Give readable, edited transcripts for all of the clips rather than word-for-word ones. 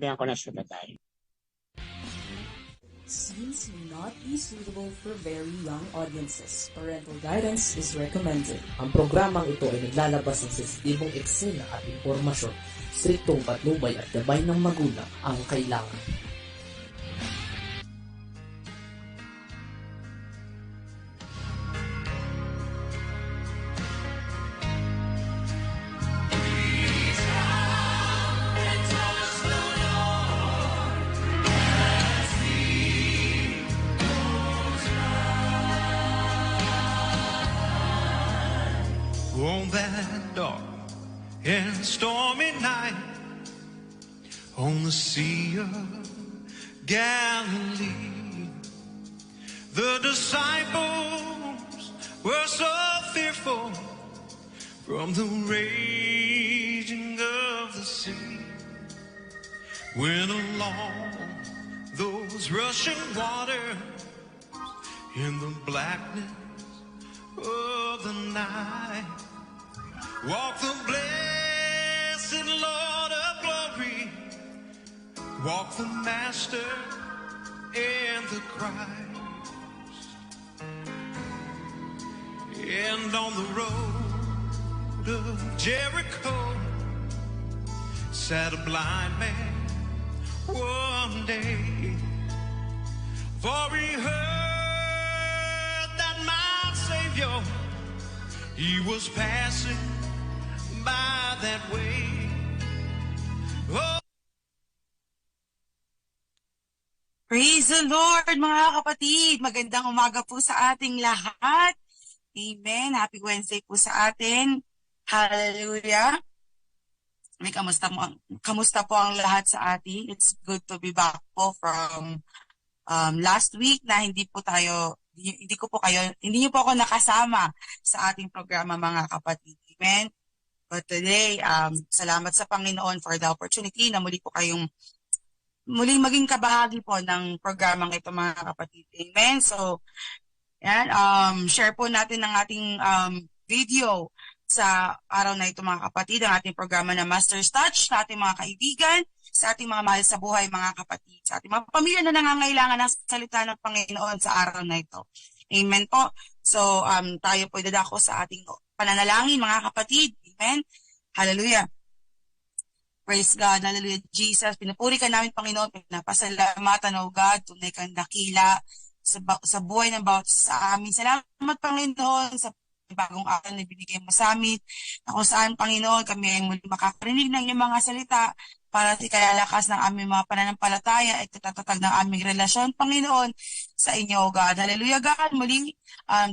Kaya ko na tayo. Scenes may not be suitable for very young audiences. Parental guidance is recommended. Ang programang ito ay naglalabas ng sensitibong eksena at impormasyon. Striktong patnubay at gabay ng magulang ang kailangan. On that dark and stormy night, on the Sea of Galilee, the disciples were so fearful from the raging of the sea, when along those rushing waters, in the blackness of the night, walk the blessed Lord of glory, walk the Master and the Christ. And on the road of Jericho sat a blind man one day, for he heard that my Savior, he was passing by that way. Oh. Praise the Lord, mga kapatid. Magandang umaga po sa ating lahat. Amen. Happy Wednesday po sa atin. Hallelujah. Kamusta po ang lahat sa atin? It's good to be back po from last week na hindi niyo po ako nakasama sa ating programa, mga kapatid. Amen. But today, salamat sa Panginoon for the opportunity na muling maging kabahagi po ng programang ito, mga kapatid. Amen. So, yan, share po natin ang ating video sa araw na ito, mga kapatid, ang ating programa na Master's Touch sa ating mga kaibigan, sa ating mga mahal sa buhay, mga kapatid, sa ating mga pamilya na nangangailangan ng salita ng Panginoon sa araw na ito. Amen po. So, tayo po idadako sa ating pananalangin, mga kapatid. Amen. Hallelujah. Praise God. Hallelujah. Jesus, pinupuri ka namin, Panginoon. Pinapasalamatan, O God, tunay kang dakila sa buhay ng bawat sa amin. Salamat, Panginoon, sa bagong araw na binigay mo sa amin, na kung saan, Panginoon, kami ay muli makakarinig ng iyong mga salita para ikalakas ng aming mga pananampalataya at katatatag ng aming relasyon, Panginoon, sa inyo, O God. Hallelujah, God. Muling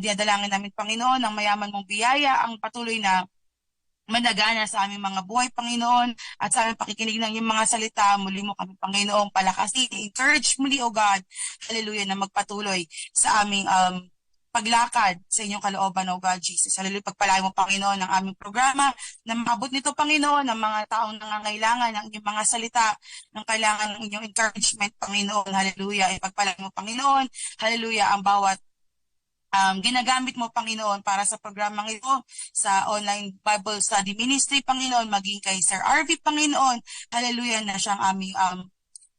dinadalangin namin, Panginoon, ang mayaman mong biyaya, ang patuloy na managana sa aming mga buhay, Panginoon, at sa aming pakikinig ng iyong mga salita. Muli mo kami, Panginoon, palakasin, encourage muli, O God, hallelujah, na magpatuloy sa aming paglakad sa inyong kalooban, O God, Jesus. Hallelujah, pagpalain mo, Panginoon, ang aming programa, na maabot nito, Panginoon, ng mga taong nangangailangan ng inyong mga salita, ng kailangan ng inyong encouragement, Panginoon, hallelujah, ipagpalain mo, Panginoon, hallelujah, ang bawat ginagamit mo, Panginoon, para sa programang ito, sa online Bible Study Ministry, Panginoon, maging kay Sir RV, Panginoon, hallelujah, na siyang aming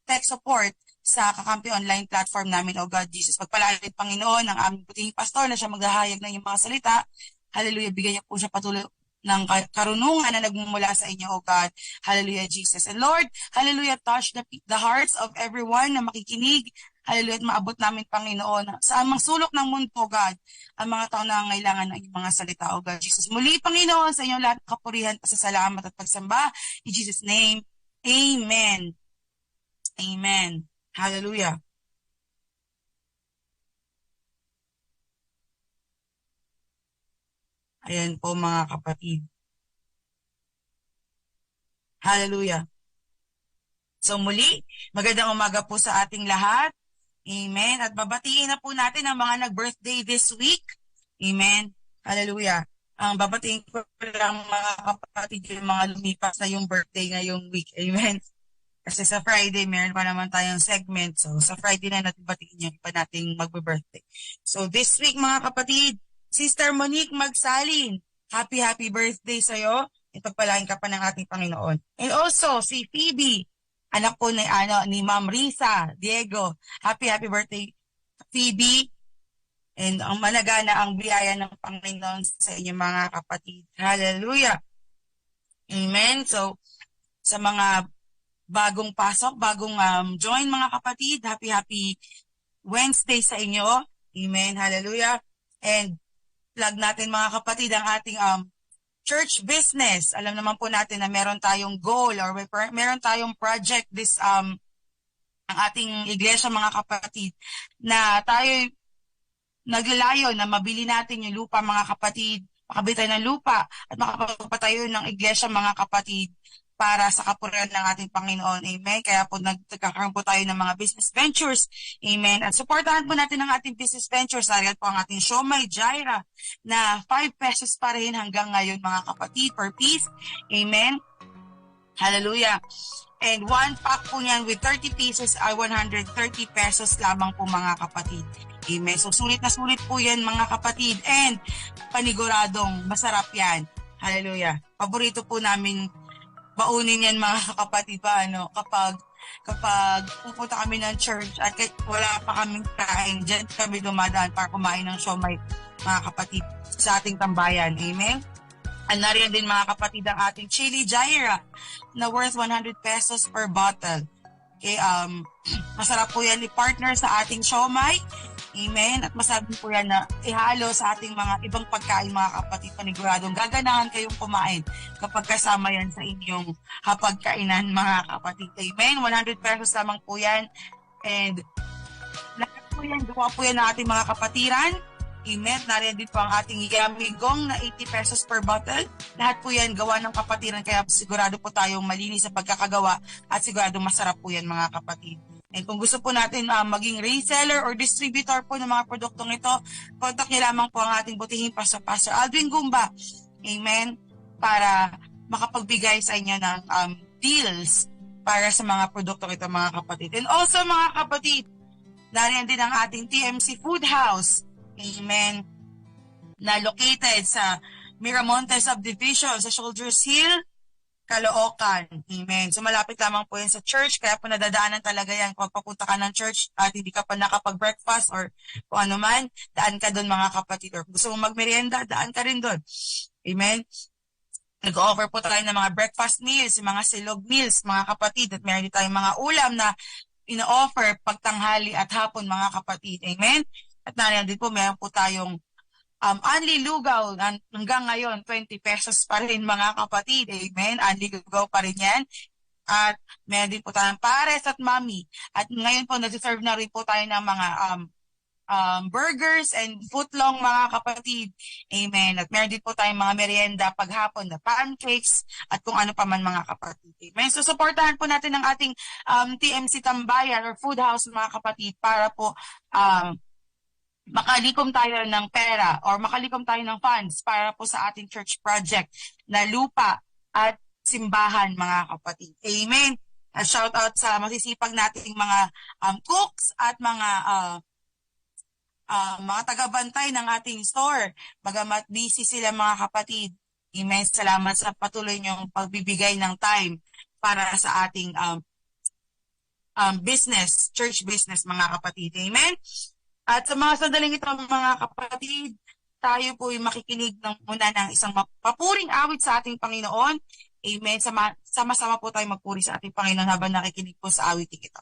tech support sa Kakampi online platform namin, O God, Jesus. Pagpalain, Panginoon, ang aming puting pastor na siya maghahayag ng iyong mga salita, hallelujah, bigyan niya po siya patuloy ng karunungan na nagmumula sa inyo, O God. Hallelujah, Jesus. And Lord, hallelujah, touch the hearts of everyone na makikinig. Hallelujah, at maabot namin, Panginoon, sa amang sulok ng mundo, O God, ang mga tao na nangangailangan ng iyong mga salita, O God, Jesus. Muli, Panginoon, sa inyong lahat kapurihan, pasasalamat at pagsamba. In Jesus' name, Amen. Amen. Hallelujah. Ayan po, mga kapatid. Hallelujah. So muli, magandang umaga po sa ating lahat. Amen. At babatiin na po natin ang mga nag-birthday this week. Amen. Hallelujah. Ang babatiin ko lang, mga kapatid, yung mga lumipas na yung birthday ngayong week. Amen. Kasi sa Friday, meron pa naman tayong segment. So sa Friday na natin batiin yung iba nating mag-birthday. So this week, mga kapatid, Sister Monique Magsalin, happy birthday sa'yo. Ipagpalain ka pa ng ating Panginoon. And also, si Phoebe anak po ni Ma'am Risa Diego. Happy birthday, Phoebe. And ang malagana ang biyaya ng Panginoon sa inyong mga kapatid. Hallelujah. Amen. So, sa mga bagong pasok, bagong join mga kapatid, happy Wednesday sa inyo. Amen. Hallelujah. And plug natin mga kapatid ang ating church business. Alam naman po natin na meron tayong goal or meron tayong project ang ating iglesia mga kapatid, na tayo naglalayo na mabili natin yung lupa mga kapatid, makabili tayo ng lupa at makapagpatayo ng iglesia mga kapatid para sa kapurihan ng ating Panginoon. Amen. Kaya po nagkakaroon po tayo ng mga business ventures. Amen. At supportahan po natin ang ating business ventures. Dahil po ang ating Siomai Jaira na 5 pesos pa rin hanggang ngayon mga kapatid per piece. Amen. Hallelujah. And 1 pack po niyan with 30 pieces ay 130 pesos lamang po mga kapatid. Amen. So sulit na sulit po yan mga kapatid. And paniguradong masarap yan. Hallelujah. Paborito po namin baunin yan mga kapatid pa, kapag pupunta kami ng church at wala pa kaming kain, dyan kami dumadaan para kumain ng siomai mga kapatid sa ating tambayan. Amen. At nariyan din mga kapatid ang ating chili jaira na worth 100 pesos per bottle. Okay, masarap po yan i-partner sa ating siomai. Amen. At masabi po yan na ihalo sa ating mga ibang pagkain mga kapatid. Paniguradong gaganahan kayong kumain kapag kasama yan sa inyong hapagkainan mga kapatid. Amen. 100 pesos lamang po yan. And lahat po yan, gawa po yan ng ating mga kapatiran. Amen. Nariyan din po ang ating yamigong na 80 pesos per bottle. Lahat po yan gawa ng kapatiran. Kaya sigurado po tayong malinis sa pagkakagawa at sigurado masarap po yan mga kapatid. And kung gusto po natin maging reseller or distributor po ng mga produktong ito, contact niyo lamang po ang ating butihing Pastor Aldwin Gumba. Amen. Para makapagbigay sa inyo ng deals para sa mga produktong ito mga kapatid. And also mga kapatid, nariyan din ang ating TMC Food House. Amen. Na located sa Miramontes Subdivision sa Soldiers Hill, Caloocan. Amen. So malapit lamang po yan sa church, kaya po nadadaanan talaga yan kung papunta ka ng church at hindi ka pa nakapag-breakfast or kung ano man, daan ka doon mga kapatid. Or gusto mong magmerienda, daan ka rin doon. Amen. Nag-offer po tayo ng mga breakfast meals, mga silog meals mga kapatid, at meron din tayong mga ulam na ino-offer pagtanghali at hapon mga kapatid. Amen. At nariyan din po, meron po tayong Anli Lugaw, hanggang ngayon, 20 pesos pa rin mga kapatid. Amen. Anli Lugaw pa rin yan. At meron din po tayong pares at mami. At ngayon po, nag-serve na rin po tayo ng mga burgers and footlong mga kapatid. Amen. At meron din po tayong mga merienda paghapon na pancakes at kung ano pa man mga kapatid. Amen. So, supportahan po natin ang ating TMC Tambayan or Food House mga kapatid para po makalikom tayo ng pera or makalikom tayo ng funds para po sa ating church project na lupa at simbahan mga kapatid. Amen. At shout out sa masisipag nating mga cooks at mga taga-bantay ng ating store. Bagamat busy sila mga kapatid. Amen. Salamat sa patuloy niyong pagbibigay ng time para sa ating business, church business mga kapatid. Amen. At sa mga sandaling ito mga kapatid, tayo po yung makikinig muna ng isang mapuring awit sa ating Panginoon. Amen. Sama-sama po tayo magpuri sa ating Panginoon habang nakikinig po sa awiting ito.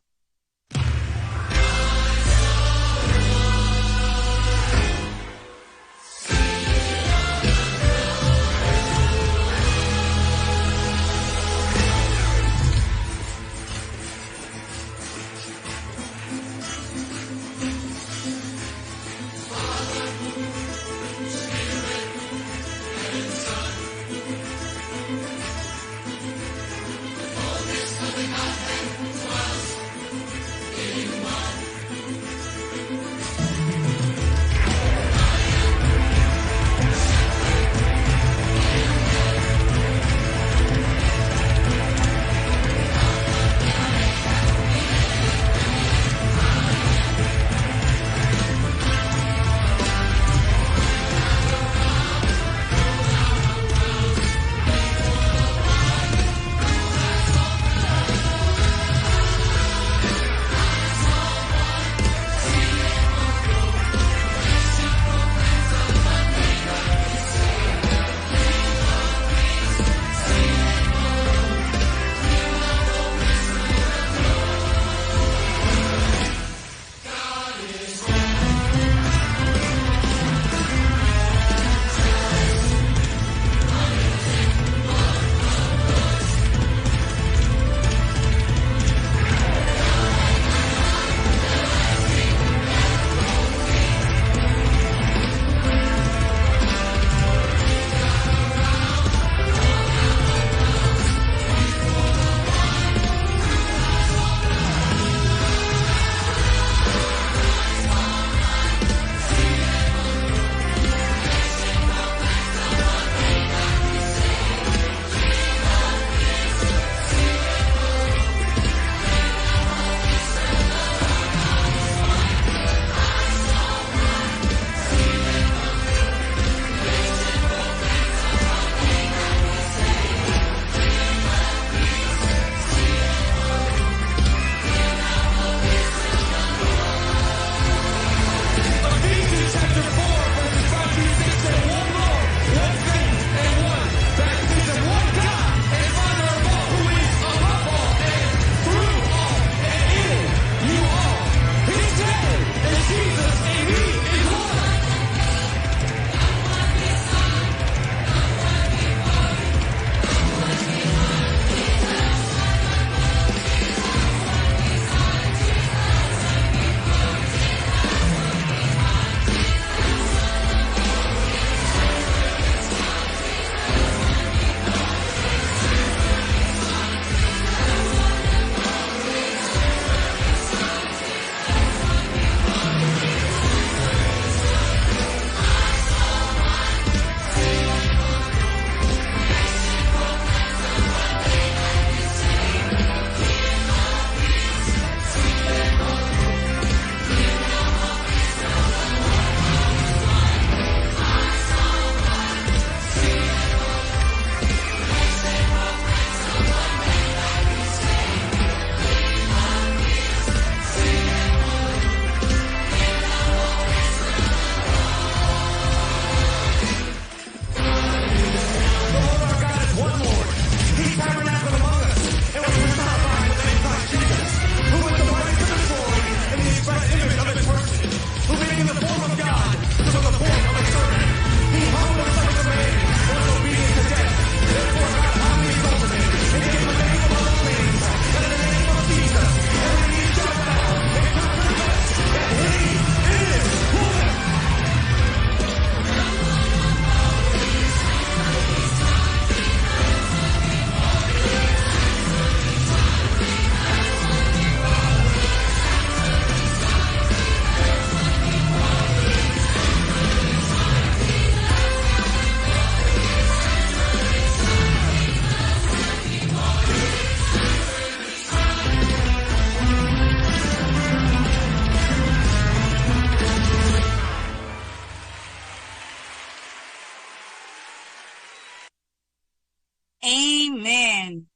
Amen.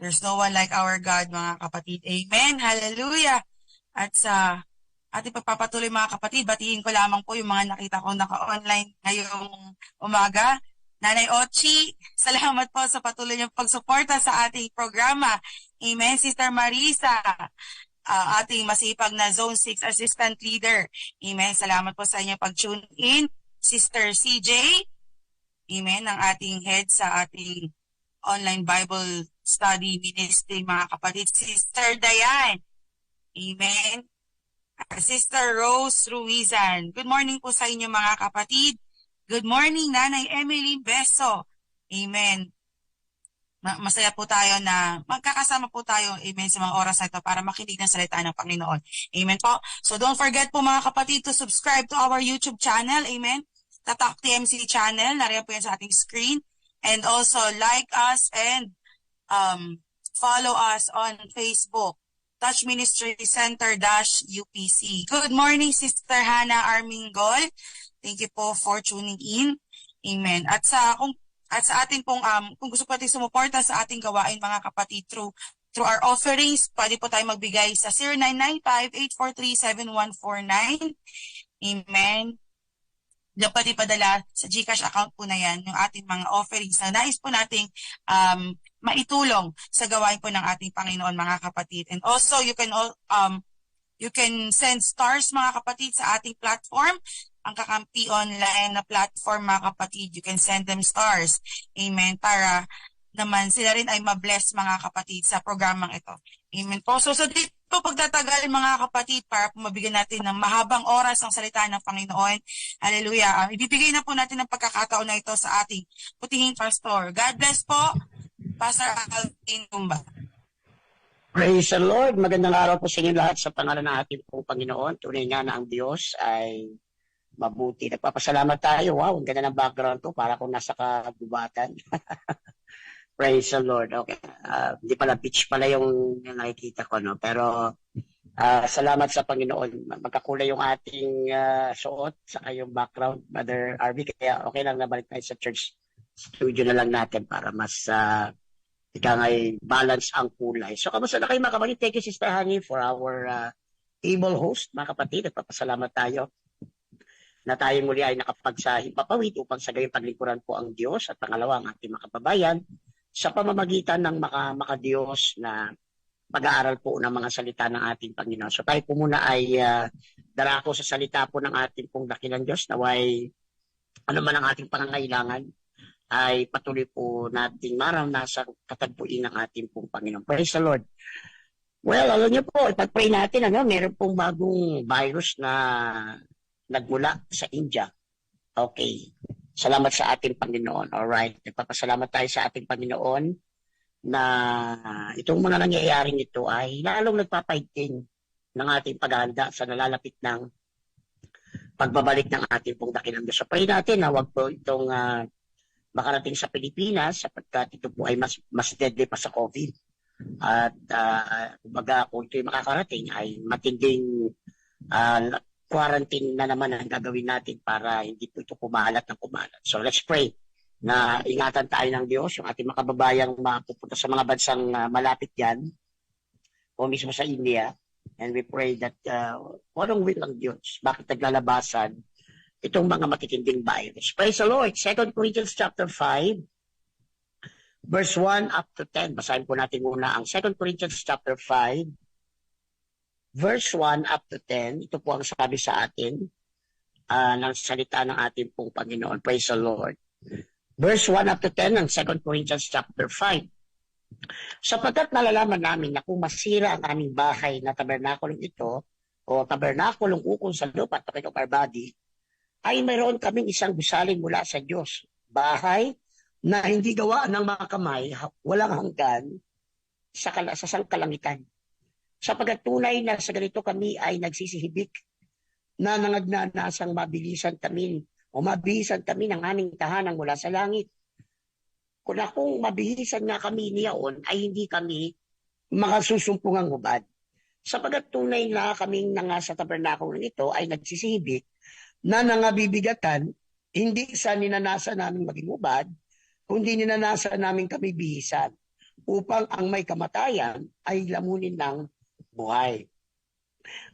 There's no one like our God, mga kapatid. Amen. Hallelujah. At sa ating pagpapatuloy, mga kapatid, batiin ko lamang po yung mga nakita ko naka-online ngayong umaga. Nanay Ochi, salamat po sa patuloy niyong pagsuporta sa ating programa. Amen. Sister Marisa, ating masipag na Zone 6 Assistant Leader. Amen. Salamat po sa inyong pag-tune in. Sister CJ, amen, ang ating head sa ating online Bible study ministry, mga kapatid. Sister Diane, amen. Sister Rose Ruizan, good morning po sa inyo, mga kapatid. Good morning, Nanay Emily Beso, amen. Masaya po tayo na magkakasama po tayo, amen, sa mga oras na ito para makinig ng salita ng Panginoon. Amen po. So don't forget po, mga kapatid, to subscribe to our YouTube channel, amen. Tatak TMC channel, nariyan po yan sa ating screen. And also like us and follow us on Facebook, Touch Ministry Center-UPC. Good morning, Sister Hannah Armingol. Thank you po for tuning in. Amen. At sa ating pong kung gusto po natin sumuporta sa ating gawain, mga kapatid, through our offerings, pwede po tayo magbigay sa 0995-843-7149. Amen. Diyan pwede padala sa GCash account po na yan, yung ating mga offerings na nais po nating maitulong sa gawain po ng ating Panginoon, mga kapatid. And also, you can send stars, mga kapatid, sa ating platform, ang Kakampi online na platform, mga kapatid. You can send them stars. Amen. Para naman sila rin ay mabless, mga kapatid, sa programang ito. Amen po. So dito pagtatagal, mga kapatid, para mabigyan natin ng mahabang oras ang salita ng Panginoon. Hallelujah. Ibibigay na po natin ang pagkakataon na ito sa ating putihing pastor. God bless po, Pastor Alvin Tumba. Praise the Lord. Magandang araw po sa inyo lahat sa pangalan ng ating pong Panginoon. Tunay nga na ang Diyos ay mabuti. Nagpapasalamat tayo. Wow, ang ganda ng background to. Para kung nasa kagubatan. Praise the Lord. Okay. Hindi pala beach pala yung nakikita ko, no? Pero salamat sa Panginoon. Magkakulay yung ating suot sa yung background, Mother RV. Kaya okay lang, nabalik tayo sa church studio na lang natin para mas ngay balance ang kulay. So, kamusta na kayo, mga kapatid? Thank you, Sister Hani, for our able host, mga kapatid. Nagpapasalamat tayo na tayo muli ay nakapagsahing papawid upang sa gayong paglingkuran po ang Diyos at pangalawa ang ating mga kababayan sa pamamagitan ng makadiyos na pag-aaral po ng mga salita ng ating Panginoon. So tayo po muna ay darako sa salita po ng ating pong dakilang Diyos, naway ano man ang ating pangangailangan ay patuloy po nating maranasan katagpuin ng ating pong Panginoon. Praise the Lord. Well, alam niyo po, ipag-pray natin, meron pong bagong virus na nagmula sa India. Okay. Salamat sa ating Panginoon. Alright. Nagpapasalamat tayo sa ating Panginoon na itong mga nangyayaring ito ay lalong nagpapahiting ng ating paghahanda sa nalalapit ng pagbabalik ng ating pong dakilang Diyos. So pray natin na wag po itong makarating sa Pilipinas sapagkat ito po ay mas deadly pa sa COVID. At kumbaga kung ito ay makakarating ay matinding quarantine na naman ang gagawin natin para hindi po ito kumalat ng kumalat. So let's pray na ingatan tayo ng Diyos, yung ating makababayang mapupunta sa mga bansang malapit yan, o mismo sa India. And we pray that walang will ang Diyos. Bakit naglalabasan itong mga matitinding virus? Praise the Lord. 2 Corinthians chapter 5, verse 1 up to 10. Basahin po natin muna ang 2 Corinthians chapter 5, verse 1 up to 10, ito po ang sabi sa atin ng salita ng ating pong Panginoon. Praise the Lord. Verse 1 up to 10 ng 2 Corinthians chapter 5. Sapagkat nalalaman namin na kung masira ang aming bahay na tabernakulong ito, o tabernakulong ukol sa lupa, topic of our body, ay mayroon kaming isang gusaling mula sa Diyos. Bahay na hindi gawa ng mga kamay, walang hanggan sa sangkalangitan. Sapagkat tunay na sa ganito kami ay nagsisihibik na nangagnanasang mabihisan kami ng aming tahanang mula sa langit. Kung mabihisan nga kami niyaon ay hindi kami makasusumpungang hubad. Sapagkat tunay na kaming nangasa tabernakulo nito ay nagsisihibik na nangabibigatan hindi sa ninanasa namin maging hubad, kundi ninanasan namin kami bihisan upang ang may kamatayan ay lamunin ng buhay.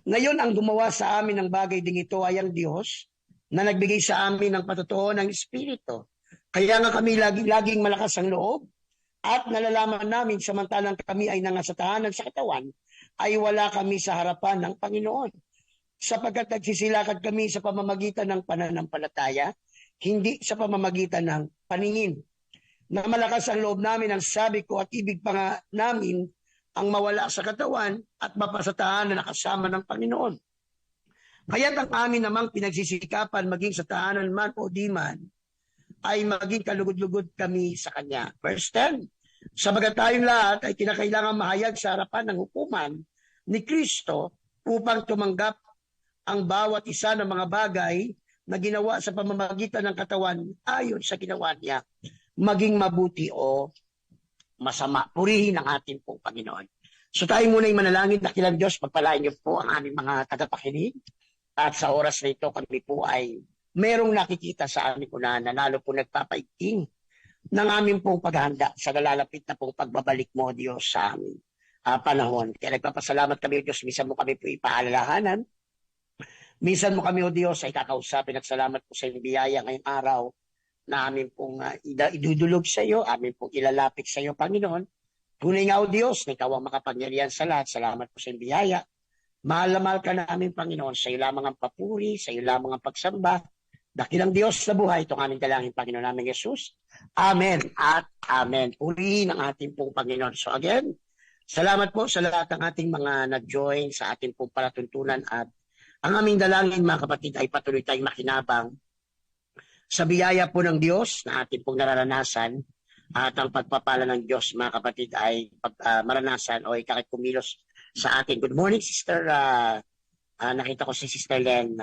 Ngayon ang gumawa sa amin ng bagay ding ito ay ang Diyos na nagbigay sa amin ng patotoo ng Espiritu. Kaya nga kami laging malakas ang loob at nalalaman namin samantalang kami ay nasa tahanan sa katawan ay wala kami sa harapan ng Panginoon. Sapagkat nagsisilakad kami sa pamamagitan ng pananampalataya, hindi sa pamamagitan ng paningin. Na malakas ang loob namin ang sabi ko at ibig pa nga namin ang mawala sa katawan at mapasatahan na nakasama ng Panginoon. Kaya't ang amin namang pinagsisikapan maging sa tahanan man o di man ay maging kalugod-lugod kami sa Kanya. Verse 10, sabagat tayong lahat ay kinakailangan mahayag sa harapan ng hukuman ni Kristo upang tumanggap ang bawat isa ng mga bagay na ginawa sa pamamagitan ng katawan ayon sa ginawa niya, maging mabuti o masama. Purihin ang ating pong Panginoon. So tayo muna yung manalangin. Dakilang Diyos, pagpalain niyo po ang aming mga tagapakinig. At sa oras na ito, kami po ay merong nakikita sa aming unahan na lalo po nagpapaigting ng aming pong paghahanda sa nalalapit na pong pagbabalik mo, Diyos, sa aming panahon. Kaya nagpapasalamat kami, O Diyos. Minsan mo kami po ipaalalahanan. Minsan mo kami, O Diyos, ay kakausapin at salamat po sa iyong biyaya ngayong araw na amin pong idudulog sa iyo, amin pong ilalapit sa iyo, Panginoon. Tunay nga, O Diyos, na ikaw ang makapangyarihan sa lahat. Salamat po sa iyong biyaya. Mahal na mahal ka namin, Panginoon. Sa iyo lamang ang papuri, sa iyo lamang ang pagsamba. Dakilang Diyos sa buhay, itong aming dalangin, Panginoon namin Jesus. Amen at amen. Purihin ang ating pong Panginoon. So again, salamat po sa lahat ng ating mga nag-join sa ating pong palatuntunan at ang aming dalangin, mga kapatid, ay patuloy tayong makinabang sa biyaya po ng Diyos na ating pong nararanasan at ang pagpapala ng Diyos, mga kapatid, ay maranasan o ikakit kumilos sa atin. Good morning, Sister. Nakita ko si Sister Len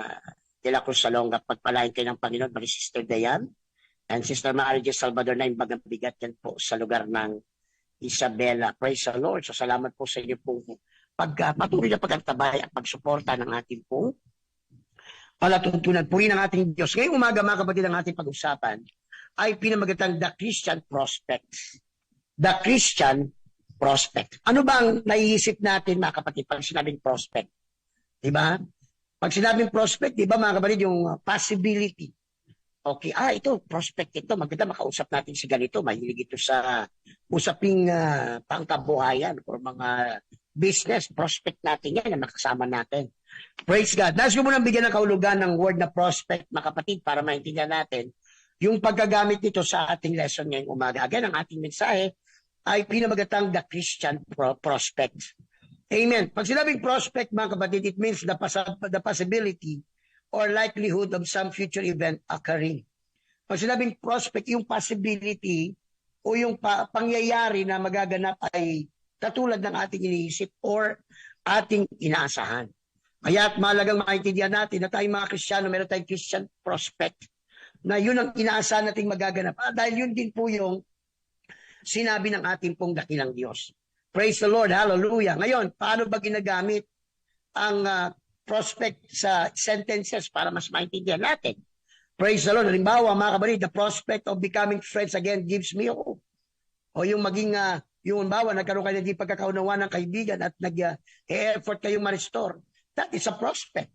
de la Cruz Salonga. Pagpalain kayo ng Panginoon, bali Sister Dayan. And Sister Maria Salvador na yung bagang bigat yan po sa lugar ng Isabela. Praise the Lord. So salamat po sa inyo po patuloy na pagkatabay at pagsuporta ng ating pong palatuntunan. Purihin ng ating Diyos. Ngayong umaga, mga kapatid, ang ating pag-usapan ay pinamagatang The Christian Prospect. The Christian Prospect. Ano ba ang naiisip natin, mga kapatid, pag sinabing prospect? Diba? Pag sinabing prospect, diba, mga kapatid, yung possibility. Okay, ito, prospect ito. Maganda makausap natin si ganito. Mahilig ito sa usaping pangkabuhayan or mga business. Prospect natin yan na makasama natin. Praise God. Nais ko munang bigyan ng kahulugan ng word na prospect, mga kapatid, para maintindihan natin yung paggagamit nito sa ating lesson ngayong umaga. Again, ang ating mensahe ay pinamagatang The Christian Prospect. Amen. Pag sinabing prospect, mga kapatid, it means the possibility or likelihood of some future event occurring. Pag sinabing prospect, yung possibility o yung pangyayari na magaganap ay katulad ng ating iniisip or ating inaasahan. Kaya mahalagang maintindihan natin na tayong mga Kristiyano, meron tayong Christian prospect na yun ang inaasahan nating magaganap. Dahil yun din po yung sinabi ng ating pong dakilang Diyos. Praise the Lord. Hallelujah. Ngayon, paano ba ginagamit ang prospect sa sentences para mas maintindihan natin? Praise the Lord. Halimbawa, mga kabarid, the prospect of becoming friends again gives me hope. O yung maging, yung halimbawa, nagkaroon kayo ng pagkakaunawaan ng kaibigan at nag-effort kayong ma-restore. That is a prospect.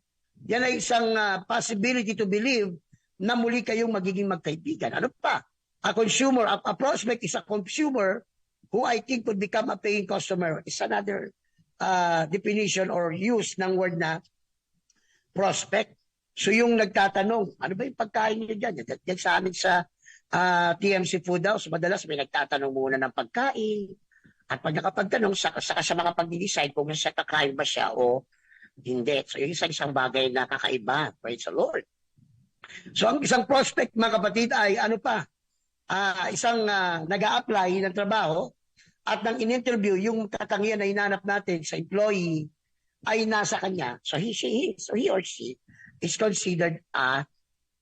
Yan ay isang possibility to believe na muli kayong magiging magkaibigan. Ano pa? A consumer, a prospect is a consumer who I think would become a paying customer. It's another definition or use ng word na prospect. So yung nagtatanong, ano ba yung pagkain niyo dyan? Yan sa amin sa TMC Food House, madalas may nagtatanong muna ng pagkain. At pag nakapagtanong, saka sa mga pag-decide kung nasa kakain ba siya o hindi. So yung isang bagay na kakaiba. Praise the Lord. So ang isang prospect, mga kapatid, ay ano pa? Isang nag-a-apply ng trabaho at nang in-interview, yung katangian na hinanap natin sa employee ay nasa kanya. So he or she is considered a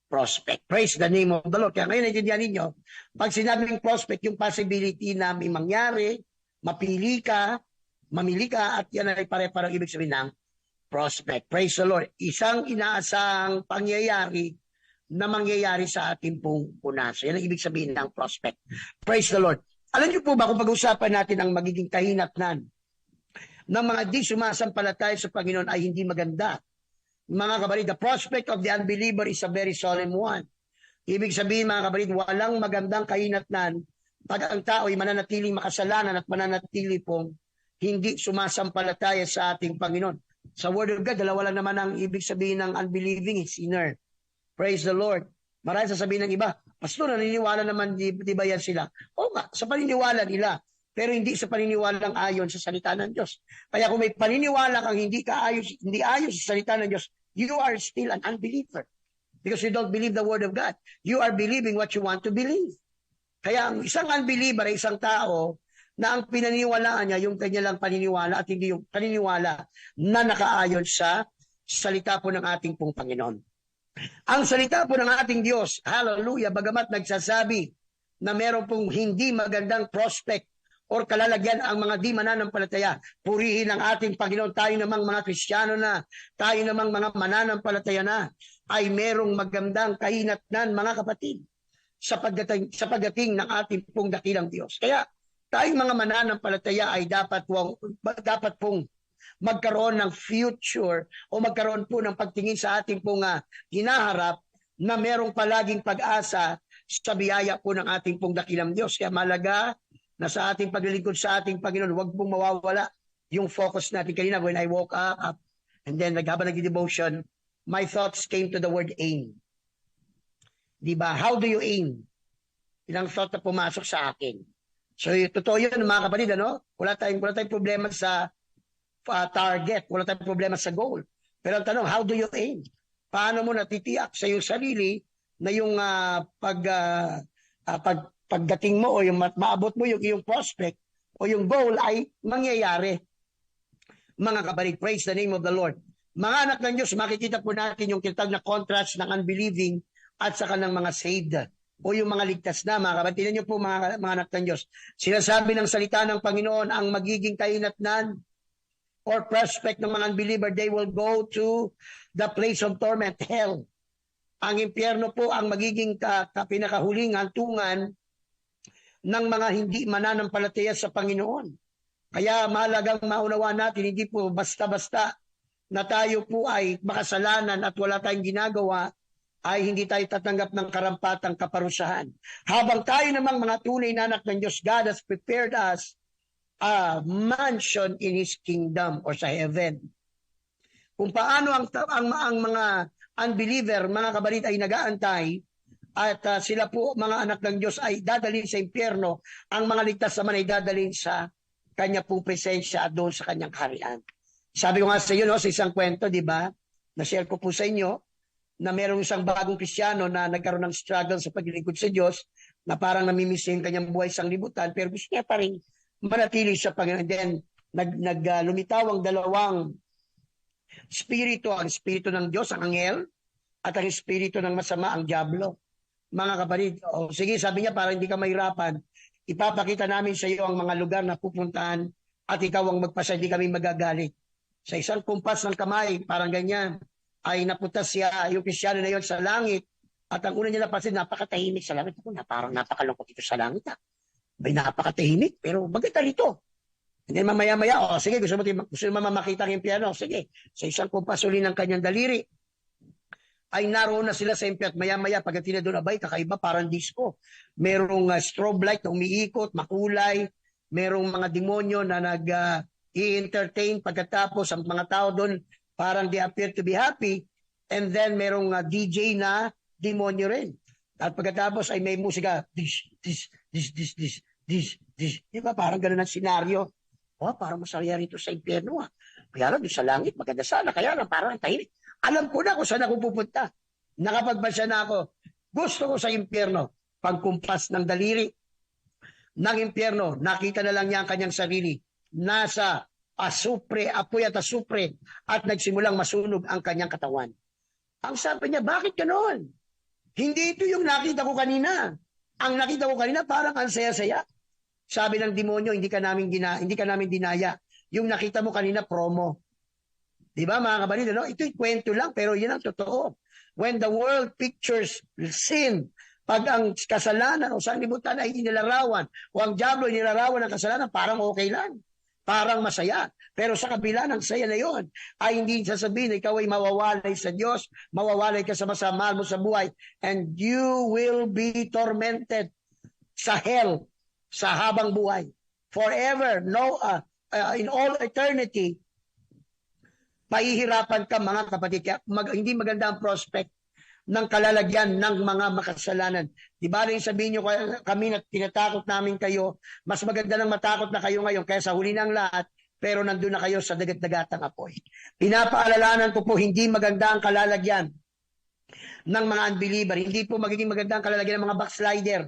prospect. Praise the name of the Lord. Kaya ngayon, naintindihan ninyo, pag sinabing prospect, yung possibility na may mangyari, mamili ka, at yan ay pare-parang ibig sabihin ng prospect. Praise the Lord. Isang inaasang pangyayari na mangyayari sa ating pong punaso. Yan ang ibig sabihin ng prospect. Praise the Lord. Alam niyo po ba kung pag-usapan natin ang magiging kahinatnan ng mga di sumasampalataya sa Panginoon ay hindi maganda. Mga kabarid, the prospect of the unbeliever is a very solemn one. Ibig sabihin mga kabarid, walang magandang kahinatnan pag ang tao ay mananatiling makasalanan at mananatili pong hindi sumasampalataya sa ating Panginoon. Sa Word of God, dalawa lang naman ang ibig sabihin ng unbelieving, sinner. Praise the Lord. Marami sasabihin ng iba, Pastor, naniniwala naman, di ba yan sila? O nga, sa paniniwala nila, pero hindi sa paniniwalang ayon sa salita ng Diyos. Kaya kung may paniniwala kang hindi ayon sa salita ng Diyos, you are still an unbeliever. Because you don't believe the Word of God. You are believing what you want to believe. Kaya ang isang unbeliever ay isang tao na ang pinaniniwalaan niya yung kanya lang paniniwala at hindi yung paniniwala na nakaayon sa salita po ng ating pong Panginoon. Ang salita po ng ating Diyos, hallelujah, bagamat nagsasabi na meron pong hindi magandang prospect or kalalagyan ang mga di mananampalataya, purihin ang ating Panginoon, tayo namang mga Kristiyano na, tayo namang mga mananampalataya na, ay merong magandang kahinatnan mga kapatid sa pagdating ng ating pong dakilang Diyos. Kaya tayong mga mananampalataya ay dapat pong magkaroon ng future o magkaroon po ng pagtingin sa ating pong hinaharap na merong palaging pag-asa sa biyaya po ng ating pong dakilang Diyos. Kaya malaga na sa ating paglilingkod sa ating Panginoon, huwag pong mawawala yung focus natin. Kanina when I woke up and then habang nag-devotion, my thoughts came to the word aim. Diba? How do you aim? Ilang thought na pumasok sa akin. So, totoo yun, mga kapatid, ano? Wala tayong problema sa target. Wala tayong problema sa goal. Pero ang tanong, how do you aim? Paano mo natitiyak sa iyong sarili na yung pagdating mo o yung maabot mo yung iyong prospect o yung goal ay mangyayari? Mga kapatid, praise the name of the Lord. Mga anak ng Diyos, makikita po natin yung kinatawag na contrast ng unbelieving at saka ng mga saved o yung mga ligtas na. Mga kapatid, tingnan niyo po mga anak ng Diyos. Sinasabi ng salita ng Panginoon ang magiging kahinatnan or prospect ng mga unbeliever, they will go to the place of torment, hell. Ang impyerno po ang magiging pinakahuling hantungan ng mga hindi mananampalataya sa Panginoon. Kaya mahalagang maunawaan natin, hindi po basta-basta na tayo po ay makasalanan at wala tayong ginagawa, ay hindi tayo tatanggap ng karampatang kaparusahan. Habang tayo namang mga tunay na anak ng Diyos, God has prepared us a mansion in His kingdom or sa heaven. Kung paano ang mga unbeliever, mga kabalit ay nag-aantay at sila po mga anak ng Diyos ay dadalhin sa impyerno, ang mga ligtas naman ay dadalhin sa kanya pong presensya at doon sa kanyang kaharian. Sabi ko nga sa iyo, no, sa isang kwento, di ba, na-share ko po sa inyo, na merong isang bagong Kristiyano na nagkaroon ng struggle sa paglilingkod sa Diyos, na parang namimiss yung kanyang buhay sa libutan, pero gusto niya pa rin manatili sa Panginoon. And then, lumitaw ang dalawang spirito, ang spirito ng Diyos, ang anghel, at ang spirito ng masama, ang diablo. Mga kapatid, sige, sabi niya, para hindi ka mahirapan, ipapakita namin sa iyo ang mga lugar na pupuntahan at ikaw ang magpasa, hindi kami magagalit. Sa isang kumpas ng kamay, parang ganyan, ay napunta siya, yung Kristiyano na yon sa langit. At ang una niya napansin, napakatahimik sa langit. Parang napakalungkot dito sa langit. May napakatahimik, pero maganda rito. Hindi mamaya-maya, sige, gusto mo makita ang impyerno? Sige, sa isang kumpas uli ng kanyang daliri, ay naroon na sila sa impyerno. At maya-maya, pagdating na doon, abay, kakaiba, parang disco. Merong strobe light na umiikot, makulay. Merong mga demonyo na i-entertain pagkatapos ang mga tao doon parang they appear to be happy, and then merong DJ na demonyo rin. At pagkatapos ay may musika, this. Di ba? Parang ganun ang senaryo. Parang masaya rito sa impyerno. Kaya lang, sa langit, maganda sana. Kaya lang, parang tahimik. Alam ko na kung saan ako pupunta. Nakapagpasya na ako. Gusto ko sa impyerno. Pagkumpas ng daliri ng impyerno, nakita na lang niya ang kanyang sarili. Nasa apoy at asupre at nagsimulang masunog ang kanyang katawan. Ang sabi niya, bakit ganoon? Hindi ito yung nakita ko kanina. Ang nakita ko kanina parang ang saya-saya. Sabi ng demonyo, hindi ka namin dinaya. Yung nakita mo kanina promo. Di ba mga kabalit? No? Ito'y kwento lang pero yun ang totoo. when the world pictures sin, pag ang kasalanan o sanlibutan ay inilarawan, o ang diablo inilarawan ng kasalanan, parang okay lang. Parang masaya. Pero sa kabila ng saya na yon, ay hindi sasabihin na ikaw ay mawawalay sa Diyos, mawawalay ka sa masama mo sa buhay, and you will be tormented sa hell, sa habang buhay. Forever, in all eternity, pahihirapan ka mga kapatid. Kaya hindi maganda ang prospect ng kalalagyan ng mga makasalanan. Di ba rin sabihin nyo kami na tinatakot namin kayo, mas maganda nang matakot na kayo ngayon kaya sa huli ng lahat, pero nandun na kayo sa dagat-dagatang apoy. Pinapaalalanan ko po, hindi maganda ang kalalagyan ng mga unbeliever. Hindi po magiging maganda ang kalalagyan ng mga backslider.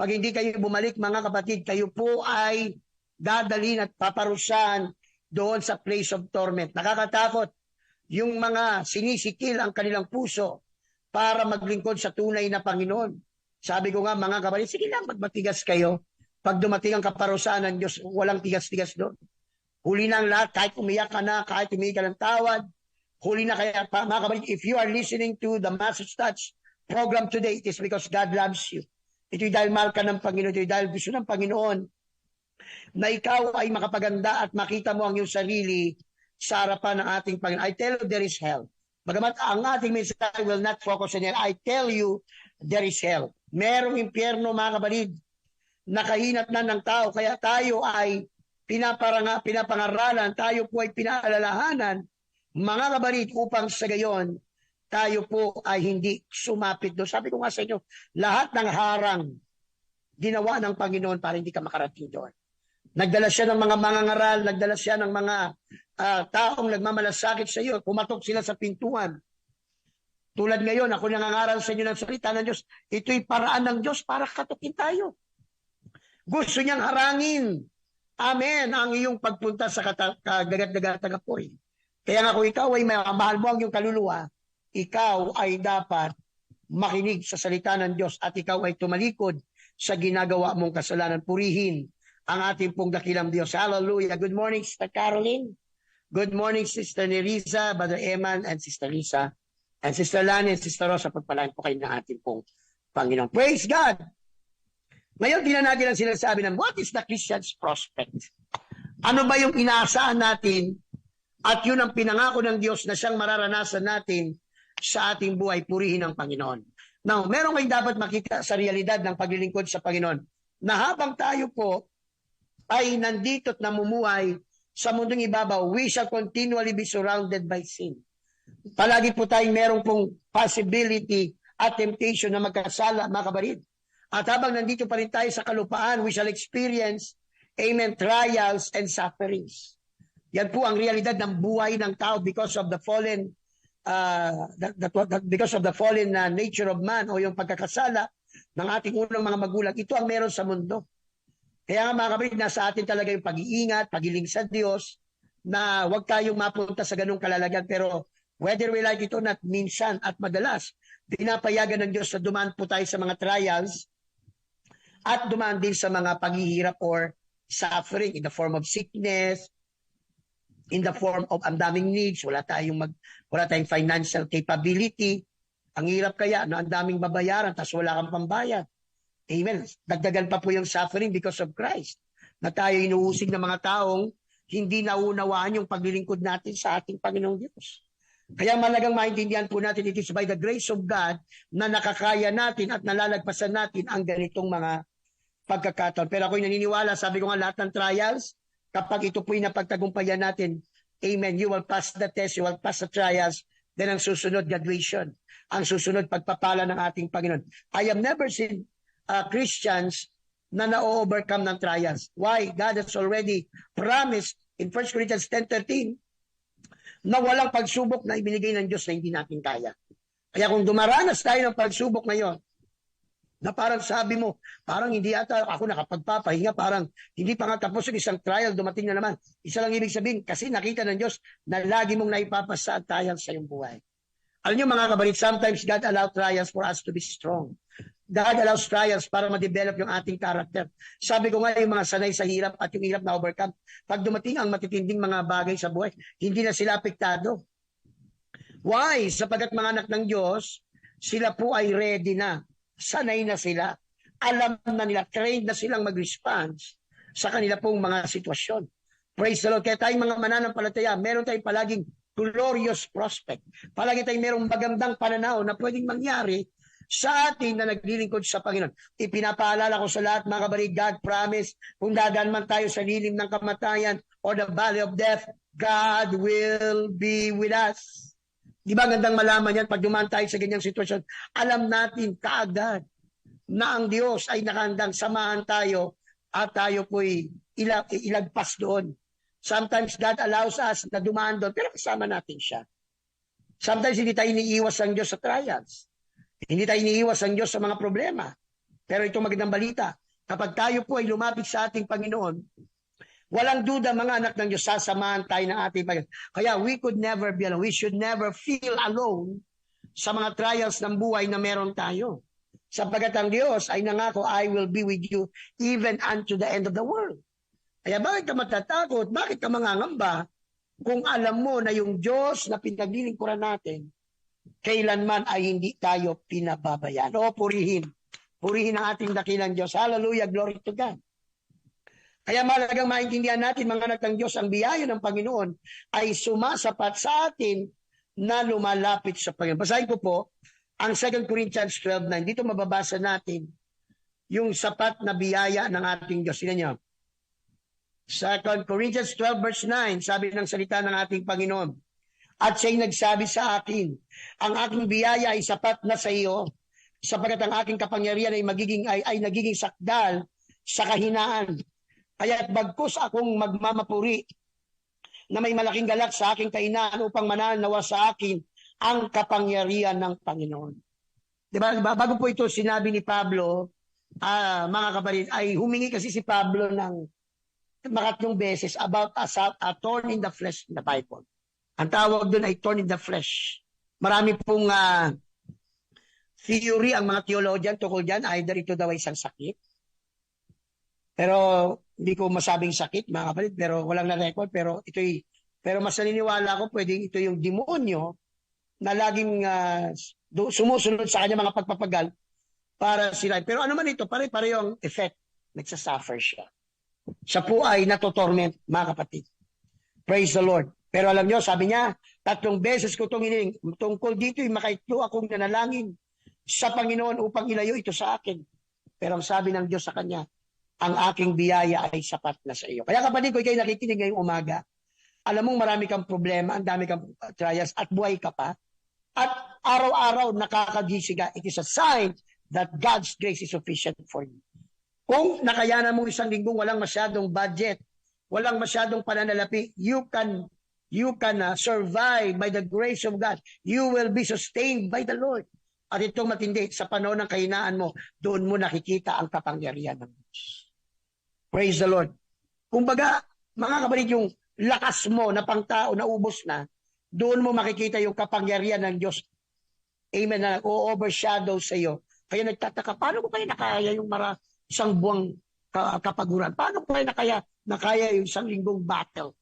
Pag hindi kayo bumalik mga kapatid, kayo po ay dadalhin at paparusahan doon sa place of torment. Nakakatakot yung mga sinisikil ang kanilang puso para maglingkod sa tunay na Panginoon. Sabi ko nga mga kapatid, sige lang, magmatigas kayo. Pag dumating ang kaparusahan ng Diyos, walang tigas-tigas doon. Huli na ang lahat, kahit umiyak ka na, kahit humingi ka ng tawad, huli na kaya mga kapatid, if you are listening to the Message Touch program today, it is because God loves you. Ito'y dahil mahal ka ng Panginoon, ito'y dahil gusto ng Panginoon na ikaw ay makapaganda at makita mo ang iyong sarili sa harapan ng ating Panginoon. I tell you, there is hell. Bagamat ang ating mensahe will not focus on hell, I tell you, there is hell. Merong impyerno mga kapatid, nakahinat na ng tao, kaya tayo ay pinapangaralan, tayo po ay pinaalalahanan, mga kapatid, upang sa gayon, tayo po ay hindi sumapit doon. Sabi ko nga sa inyo, lahat ng harang ginawa ng Panginoon para hindi ka makarating doon. Nagdala siya ng mga mangangaral, nagdala siya ng mga taong nagmamalasakit sa iyo, pumatok sila sa pintuan. Tulad ngayon, ako nangangaral sa inyo ng salita ng Diyos, ito'y paraan ng Diyos para katukin tayo. Gusto niyang harangin, amen, ang iyong pagpunta sa kadagat-dagatang apoy. Kaya nga kung ikaw ay mahal mo ang iyong kaluluwa, ikaw ay dapat makinig sa salita ng Diyos at ikaw ay tumalikod sa ginagawa mong kasalanan. Purihin ang ating pong dakilang Diyos. Hallelujah. Good morning, Sister Caroline. Good morning, Sister Nerissa, Brother Eman, and Sister Lisa, and Sister Lani, and Sister Rosa. Pagpalain po kayo ng ating pong Panginoon. Praise God! Ngayon, tingnan natin ang sinasabi ng what is the Christian's prospect? Ano ba yung inaasahan natin at yun ang pinangako ng Diyos na siyang mararanasan natin sa ating buhay, purihin ng Panginoon. Now, meron kayong dapat makita sa realidad ng paglilingkod sa Panginoon na habang tayo po ay nandito at namumuhay sa mundong ibabaw, we shall continually be surrounded by sin. Palagi po tayong merong pong possibility at temptation na magkasala, mga kabarid. At habang nandito pa rin tayo sa kalupaan, we shall experience, amen, trials and sufferings. Yan po ang realidad ng buhay ng tao because of the fallen because of the fallen nature of man o yung pagkakasala ng ating unang mga magulang. Ito ang meron sa mundo. Kaya nga mga kapatid, nasa atin talaga yung pag-iingat, pagiling sa Diyos, na huwag tayong mapunta sa ganung kalalagyan. Pero whether we like it or not, minsan at madalas, pinapayagan ng Diyos na dumaan po tayo sa mga trials at dumaan din sa mga paghihirap or suffering in the form of sickness, in the form of ang daming needs, wala tayong financial capability. Ang hirap kaya, ang daming babayaran, tapos wala kang pambayad. Amen. Dagdagan pa po yung suffering because of Christ. Na tayo inuusig ng mga taong hindi naunawaan yung paglilingkod natin sa ating Panginoong Diyos. Kaya malagang maintindihan po natin, it is by the grace of God na nakakaya natin at nalalagpasan natin ang ganitong mga pagkakataon. Pero ako'y naniniwala, sabi ko nga lahat ng trials, kapag ito po'y napagtagumpayan natin, amen, you will pass the test, you will pass the trials, then ang susunod, graduation. Ang susunod, pagpapala ng ating Panginoon. I have never seen Christians na na-overcome ng trials. Why? God has already promised in 1 Corinthians 10:13 na walang pagsubok na ibinigay ng Diyos na hindi natin kaya. Kaya kung dumaranas tayo ng pagsubok ngayon, na parang sabi mo, parang hindi ata ako nakapagpapahinga, parang hindi pa nga tapos yung isang trial, dumating na naman. Isa lang ibig sabihin, kasi nakita ng Diyos na lagi mong naipapasa ang trial sa iyong buhay. Alam niyo mga kabalit, sometimes God allows trials for us to be strong. God allows trials para ma-develop yung ating character. Sabi ko nga yung mga sanay sa hirap at yung hirap na overcome, pag dumating ang matitinding mga bagay sa buhay, hindi na sila apektado. Why? Sapagat mga anak ng Diyos, sila po ay ready na. Sanay na sila. Alam na nila, trained na silang mag-response sa kanila pong mga sitwasyon. Praise the Lord. Kaya tayong mga mananampalataya, meron tayong palaging glorious prospect. Palagi tayong merong magandang pananaw na pwedeng mangyari sa atin na naglilingkod sa Panginoon. Ipinapaalala ko sa lahat, mga kabalig, God promise, kung dadaan man tayo sa lilim ng kamatayan or the valley of death, God will be with us. Di ba gandang malaman yan pag dumaan tayo sa ganyang sitwasyon? Alam natin kaagad na ang Diyos ay nakahandang samahan tayo at tayo po'y ilagpas doon. Sometimes God allows us na dumaan doon, pero kasama natin siya. Sometimes hindi tayo iniiwas ang Diyos sa trials. Hindi tayo iniiwas ang Diyos sa mga problema. Pero ito magandang balita. Kapag tayo po ay lumapit sa ating Panginoon, walang duda mga anak ng Diyos, sasamahan tayo ng ating Panginoon. Kaya we could never be alone. We should never feel alone sa mga trials ng buhay na meron tayo. Sapagat ang Diyos ay nangako, I will be with you even unto the end of the world. Kaya bakit ka matatakot? Bakit ka mangangamba kung alam mo na yung Diyos na pinaglilingkuran natin, kailanman ay hindi tayo pinababayaan? O purihin. Purihin ang ating dakilang Diyos. Hallelujah, glory to God. Kaya malagang maintindihan natin, mga anak ng Diyos, ang biyaya ng Panginoon ay sumasapat sa atin na lumalapit sa Panginoon. Basahin ko po ang 2 Corinthians 12:9. Dito mababasa natin yung sapat na biyaya ng ating Diyos. Sino niyo? 2 Corinthians 12:9, sabi ng salita ng ating Panginoon, at siya'y nagsabi sa akin, ang aking biyaya ay sapat na sa iyo, sapagat ang aking kapangyarihan ay nagiging sakdal sa kahinaan. Kaya bagkus akong magmamapuri na may malaking galak sa aking kahinaan upang mananawa sa akin ang kapangyarihan ng Panginoon. Diba? Bago po ito sinabi ni Pablo, mga kapatid, ay humingi kasi si Pablo ng makatlong beses about a thorn in the flesh in the Bible. Ang tawag doon ay thorn in the flesh. Marami pong theory ang mga theologian tungkol dyan, either ito daw ay isang sakit. Pero hindi ko masabing sakit, mga kapatid, pero walang na-record. Pero mas naniniwala ko, pwedeng ito yung demonyo na laging sumusunod sa kanya mga pagpapagal para sila. Pero ano man ito, pare-pareho ang effect. Nagsasuffer siya. Siya po ay natotorment, mga kapatid. Praise the Lord. Pero alam nyo, sabi niya, 3 beses ko itong hiniling. Tungkol dito, makaitlo akong nanalangin sa Panginoon upang ilayo ito sa akin. Pero ang sabi ng Diyos sa kanya, ang aking biyaya ay sapat na sa iyo. Kaya kapatid ko, ikay nakikinig ngayong umaga, alam mong marami kang problema, ang dami kang trials, at buhay ka pa, at araw-araw nakakagising ka, it is a sign that God's grace is sufficient for you. Kung nakayanan mo isang linggong walang masyadong budget, walang masyadong pananalapi, you can survive by the grace of God. You will be sustained by the Lord. At itong matindi, sa panahon ng kahinaan mo, doon mo nakikita ang kapangyarihan ng Diyos. Praise the Lord. Kumbaga, mga kapatid, yung lakas mo na pangtao na ubos na, doon mo makikita yung kapangyarihan ng Diyos. Amen, na o-overshadow sa iyo. Kaya nagtataka, paano ko kaya nakaya yung isang buwang kapaguran? Paano ko kaya nakaya yung isang linggong battle?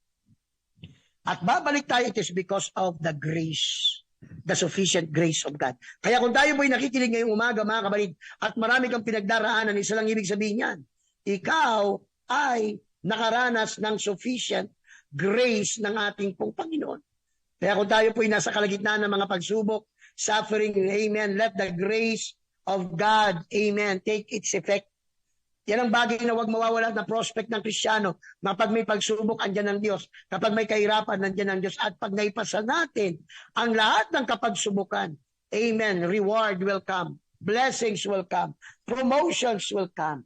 At babalik tayo, it is because of the grace, the sufficient grace of God. Kaya kung tayo po'y nakikinig ngayong umaga, mga kapatid, at marami kang pinagdaraanan, isa lang ibig sabihin yan, ikaw ay nakaranas ng sufficient grace ng ating pong Panginoon. Kaya kung tayo po'y nasa kalagitnaan ng mga pagsubok, suffering, amen, let the grace of God, amen, take its effect. Yan ang bagay na huwag mawawala na prospect ng Kristiyano. Kapag may pagsubok, andyan ang Diyos. Kapag may kahirapan, andyan ang Diyos. At pag naipasa natin ang lahat ng kapagsubukan, amen, reward will come. Blessings will come. Promotions will come.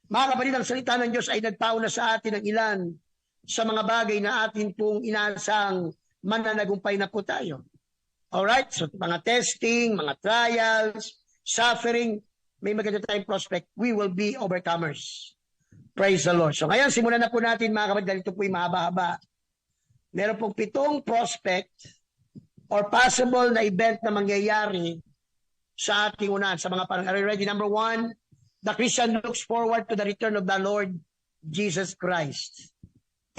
Mga kapatid, ang salita ng Diyos ay nagpauna sa atin ng ilan sa mga bagay na atin pong inaasang mananagumpay na po tayo. Alright? So, mga testing, mga trials, suffering, may maganda tayong prospect, we will be overcomers. Praise the Lord. So ngayon, simulan na po natin mga kapatid, dahil ito po yung mahaba-haba. Meron pong 7 prospect or possible na event na mangyayari sa ating unahan, sa mga parang, are you ready? Number 1, the Christian looks forward to the return of the Lord Jesus Christ.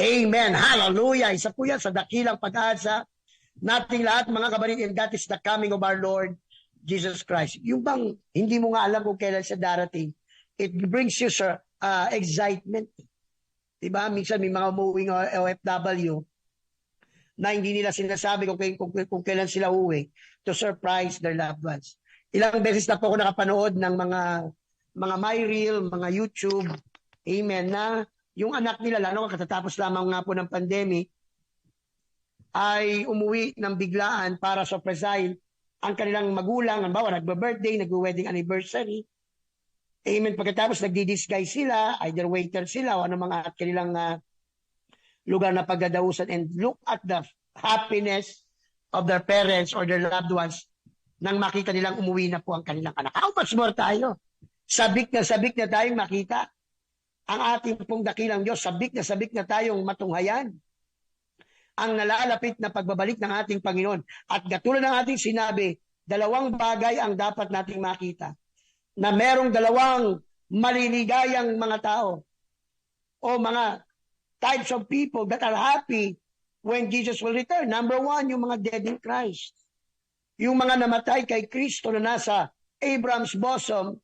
Amen. Hallelujah. Isa po yan sa dakilang pag-asa nating lahat, mga kapatid, and that is the coming of our Lord Jesus Christ. Yung bang hindi mo nga alam kung kailan siya darating, it brings you, sir, excitement. Diba? Minsan may mga umuwing OFW na hindi nila sinasabi kung kailan sila uwi to surprise their loved ones. Ilang beses na po ako nakapanood ng mga MyReal, mga YouTube, amen, na yung anak nila, lalo katatapos lamang nga po ng pandemic, ay umuwi ng biglaan para surprisein ang kanilang magulang, halimbawa nagbe-birthday, nagwe-wedding anniversary. Amen. Pagkatapos nagdi-disguise sila, either waiter sila o ano mga kanilang lugar na pagdadausan, and look at the happiness of their parents or their loved ones nang makita nilang umuwi na po ang kanilang anak. How much more tayo? Sabik na tayong makita ang ating pong dakilang Diyos. Sabik na tayong matunghayan ang nalalapit na pagbabalik ng ating Panginoon. At katulad ng ating sinabi, dalawang bagay ang dapat nating makita. Na merong dalawang maliligayang mga tao o mga types of people that are happy when Jesus will return. Number one, yung mga dead in Christ. Yung mga namatay kay Kristo na nasa Abraham's bosom,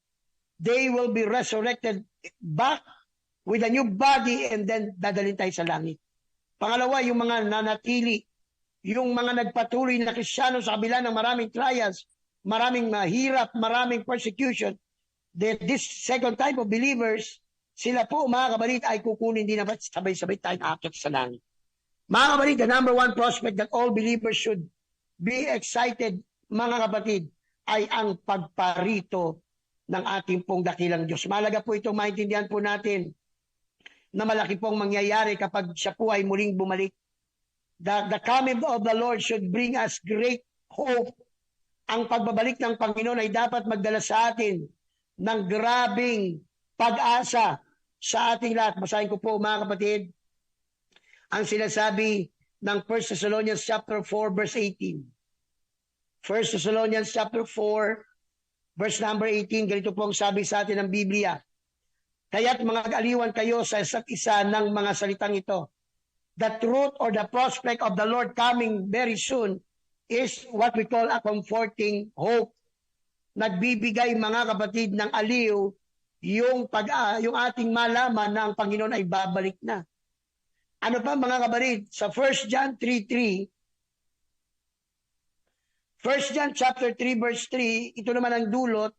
they will be resurrected back with a new body and then dadalhin tayo sa langit. Pangalawa, yung mga nanatili, yung mga nagpatuloy na Kristiyano sa kabila ng maraming trials, maraming mahirap, maraming persecution, this second type of believers, sila po, mga kapatid, ay kukunin din na sabay-sabay tayong akit sa langit. Mga kapatid, the number one prospect that all believers should be excited, mga kapatid, ay ang pagparito ng ating pong dakilang Diyos. Mahalaga po itong maintindihan po natin na malaki pong mangyayari kapag siya po ay muling bumalik. The coming of the Lord should bring us great hope. Ang pagbabalik ng Panginoon ay dapat magdala sa atin ng grabing pag-asa sa ating lahat. Basahin ko po, mga kapatid, ang sinasabi ng 1 Thessalonians chapter 4 verse 18. 1 Thessalonians chapter 4 verse number 18, ganito po ang sabi sa atin ng Biblia. Kaya't mga aliwan kayo sa isa't isa ng mga salitang ito. The truth or the prospect of the Lord coming very soon is what we call a comforting hope. Nagbibigay, mga kapatid, ng aliw yung ating malaman na ang Panginoon ay babalik na. Ano pa, mga kapatid? Sa 1 John 3:3, 1 John chapter 3 verse 3, ito naman ang dulot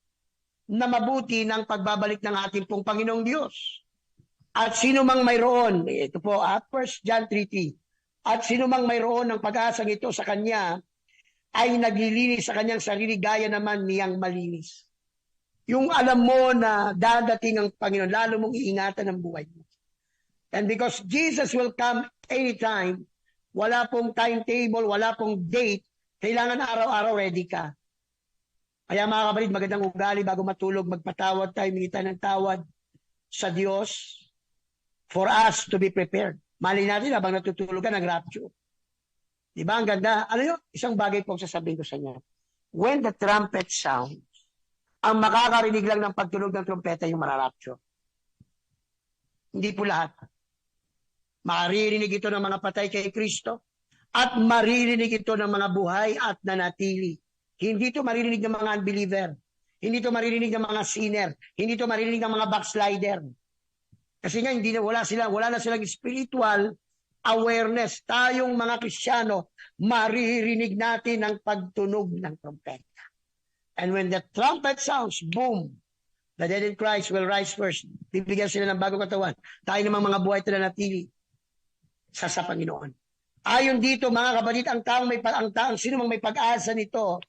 na mabuti ng pagbabalik ng ating pong Panginoong Diyos. At sino mang mayroon, ito po, 1 John 3:3, at sino mang mayroon ng pag-asang ito sa Kanya, ay naglilinis sa Kanyang sarili gaya naman niyang malinis. Yung alam mo na dadating ang Panginoon, lalo mong iingatan ang buhay mo. And because Jesus will come anytime, wala pong timetable, wala pong date, kailangan araw-araw ready ka. Kaya mga kapatid, magandang ugali bago matulog, magpatawad tayo, minita ng tawad sa Diyos for us to be prepared. Mali natin habang natutulog ka ng rapture. Diba? Ang ganda. Ano yun? Isang bagay po sasabihin ko sa inyo. When the trumpet sounds, ang makakarinig lang ng pagtunog ng trumpeta yung mararapture. Hindi po lahat. Maririnig ito ng mga patay kay Kristo at maririnig ito ng mga buhay at nanatili. Hindi ito maririnig ng mga unbeliever. Hindi ito maririnig ng mga sinner. Hindi ito maririnig ng mga backslider. Kasi nga wala na silang spiritual awareness. Tayong mga Kristiyano, maririnig natin ang pagtunog ng trumpeta. And when the trumpet sounds, boom, the dead in Christ will rise first. Bibigyan sila ng bagong katawan. Tayo namang mga buhay na natili sa Panginoon. Ayon dito, mga kapatid, ang sino mang may pag-asa nito,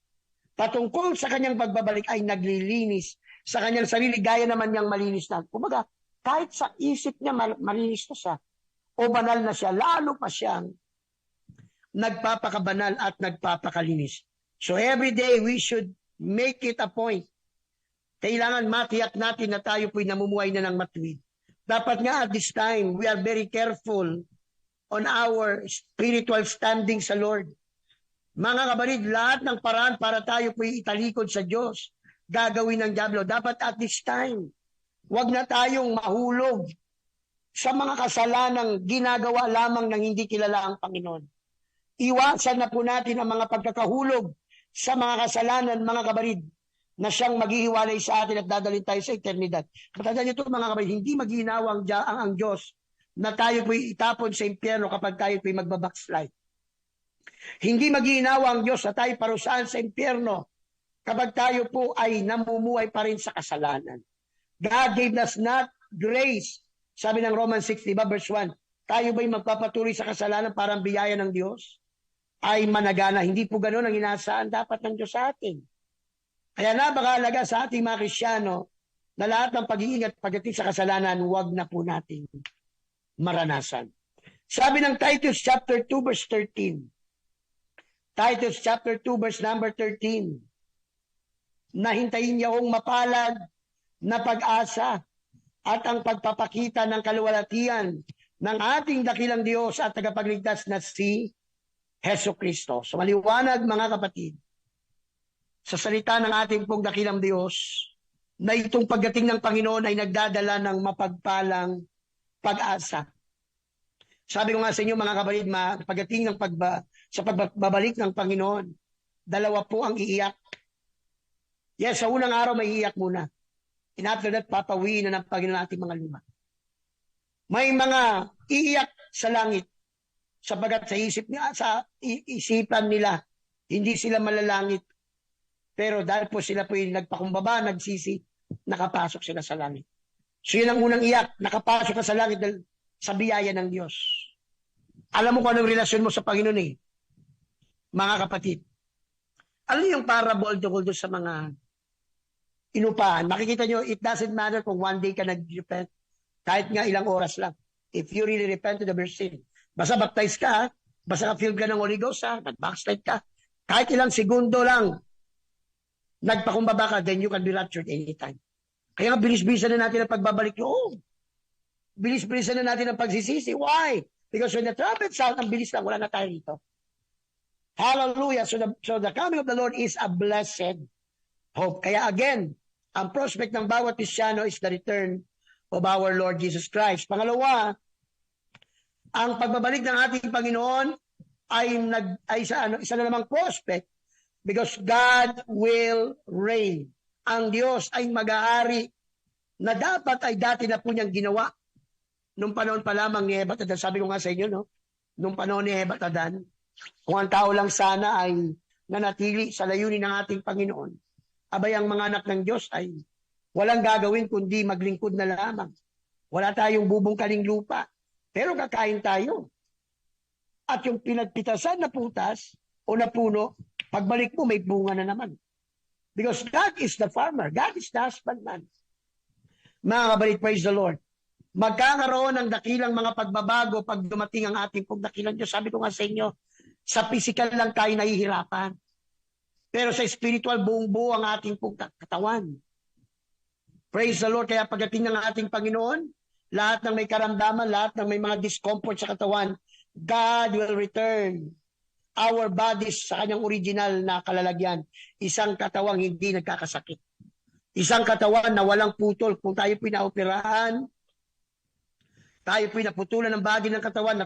patungkol sa kanyang pagbabalik ay naglilinis sa kanyang sarili, gaya naman niyang malinis na. Kumbaga, kahit sa isip niya malinis na siya, o banal na siya, lalo pa siyang nagpapakabanal at nagpapakalinis. So every day, we should make it a point. Kailangan matiyak natin na tayo po'y namumuhay na ng matuwid. Dapat nga at this time, we are very careful on our spiritual standing sa Lord. Mga kapatid, lahat ng paraan para tayo po'y italikod sa Diyos, gagawin ng dyablo. Dapat at this time, wag na tayong mahulog sa mga kasalanang ginagawa lamang ng hindi kilala ang Panginoon. Iwasan na po natin ang mga pagkakahulog sa mga kasalanan, mga kabarid, na siyang maghihiwalay sa atin at dadalhin tayo sa eternidad. Katandaan niyo ito, mga kabarid, hindi maghinawa ang Diyos na tayo po'y itapon sa impyerno kapag tayo po'y magbabackslide. Hindi maghinawa ang Diyos na tayo parusahan sa impyerno kapag tayo po ay namumuhay pa rin sa kasalanan. God gave us not grace. Sabi ng Romans 6, diba, verse 1, tayo ba'y magpapatuloy sa kasalanan para ang biyaya ng Diyos ay managana? Hindi po ganoon ang inaasahan dapat ng Diyos sa atin. Kaya napakahalaga sa ating mga Kristiyano na lahat ng pag-iingat pagdating sa kasalanan, huwag na po natin maranasan. Sabi ng Titus chapter 2 verse 13. Titus chapter 2 verse number 13. Nahintayin niya ang mapalad na pag-asa at ang pagpapakita ng kaluwalhatian ng ating dakilang Diyos at tagapagligtas na si Hesus Kristo. So maliwanag, mga kapatid, sa salita ng ating pong dakilang Diyos na itong pagdating ng Panginoon ay nagdadala ng mapagpalang pag-asa. Sabi ko nga sa inyo, mga kapatid, pagdating ng sa pagbabalik ng Panginoon, dalawa po ang iiyak. Yes, sa unang araw may iiyak muna. And after that, papawiin na ng Panginoon ating mga lupa. May mga iiyak sa langit sapagat sa isipan nila, hindi sila malalangit. Pero dahil po sila po yung nagpakumbaba, nagsisi, nakapasok sila sa langit. So yun ang unang iyak, nakapasok ka sa langit dahil sa biyaya ng Diyos. Alam mo kung anong relasyon mo sa Panginoon mga kapatid. Alam niyo yung parable tungkol doon sa mga inupahan. Makikita nyo, it doesn't matter kung one day ka nag-repent. Kahit nga ilang oras lang. If you really repent to the sin. Basta baptize ka, basta ka-filled ka ng Holy Ghost, nag-backslide ka. Kahit ilang segundo lang, nagpakumbaba ka, then you can be raptured anytime. Kaya nga, bilis-bilisan na natin ang pagbabalik loob. Bilis-bilisan na natin ang pagsisisi. Why? Because when the trumpet sound, ang bilis lang, wala na tayo rito. Hallelujah. So the coming of the Lord is a blessed hope. Kaya again, ang prospect ng bawat Kristyano is the return of our Lord Jesus Christ. Pangalawa, ang pagbabalik ng ating Panginoon ay isa na namang prospect because God will reign. Ang Diyos ay mag-aari na dapat ay dati na po niyang ginawa. Nung panahon pa lamang ni Hebat Adan, sabi ko nga sa inyo, nung panahon ni Hebat Adan, kung ang tao lang sana ay nanatili sa layunin ng ating Panginoon, abay ang mga anak ng Diyos ay walang gagawin kundi maglingkod na lamang. Wala tayong bubungkaling lupa, pero kakain tayo. At yung pinagpitasan na putas o na puno, pagbalik mo may bunga na naman. Because God is the farmer, God is the husbandman. Mga kabalit, praise the Lord. Magkakaroon ng dakilang mga pagbabago pag dumating ang ating pong dakilang Diyos. Sabi ko nga sa inyo, sa physical lang tayo nahihirapan. Pero sa spiritual, buong-buo ang ating pong katawan. Praise the Lord. Kaya pagdating ng ating Panginoon, lahat ng may karamdaman, lahat ng may mga discomfort sa katawan, God will return our bodies sa kanyang original na kalalagyan. Isang katawang hindi nagkakasakit. Isang katawan na walang putol. Kung tayo pinaoperahan, tayo pinaputulan ng bagay ng katawan,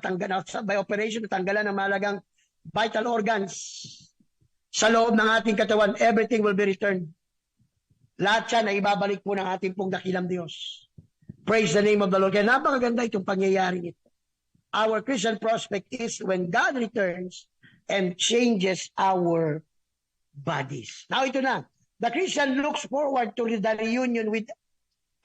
by operation, natanggalan ng malagang vital organs sa loob ng ating katawan, everything will be returned. Lahat yan ay ibabalik po ng ating pong dakilang Diyos. Praise the name of the Lord. Kaya napakaganda itong pangyayari nito. Our Christian prospect is when God returns and changes our bodies. Now ito na. The Christian looks forward to the reunion with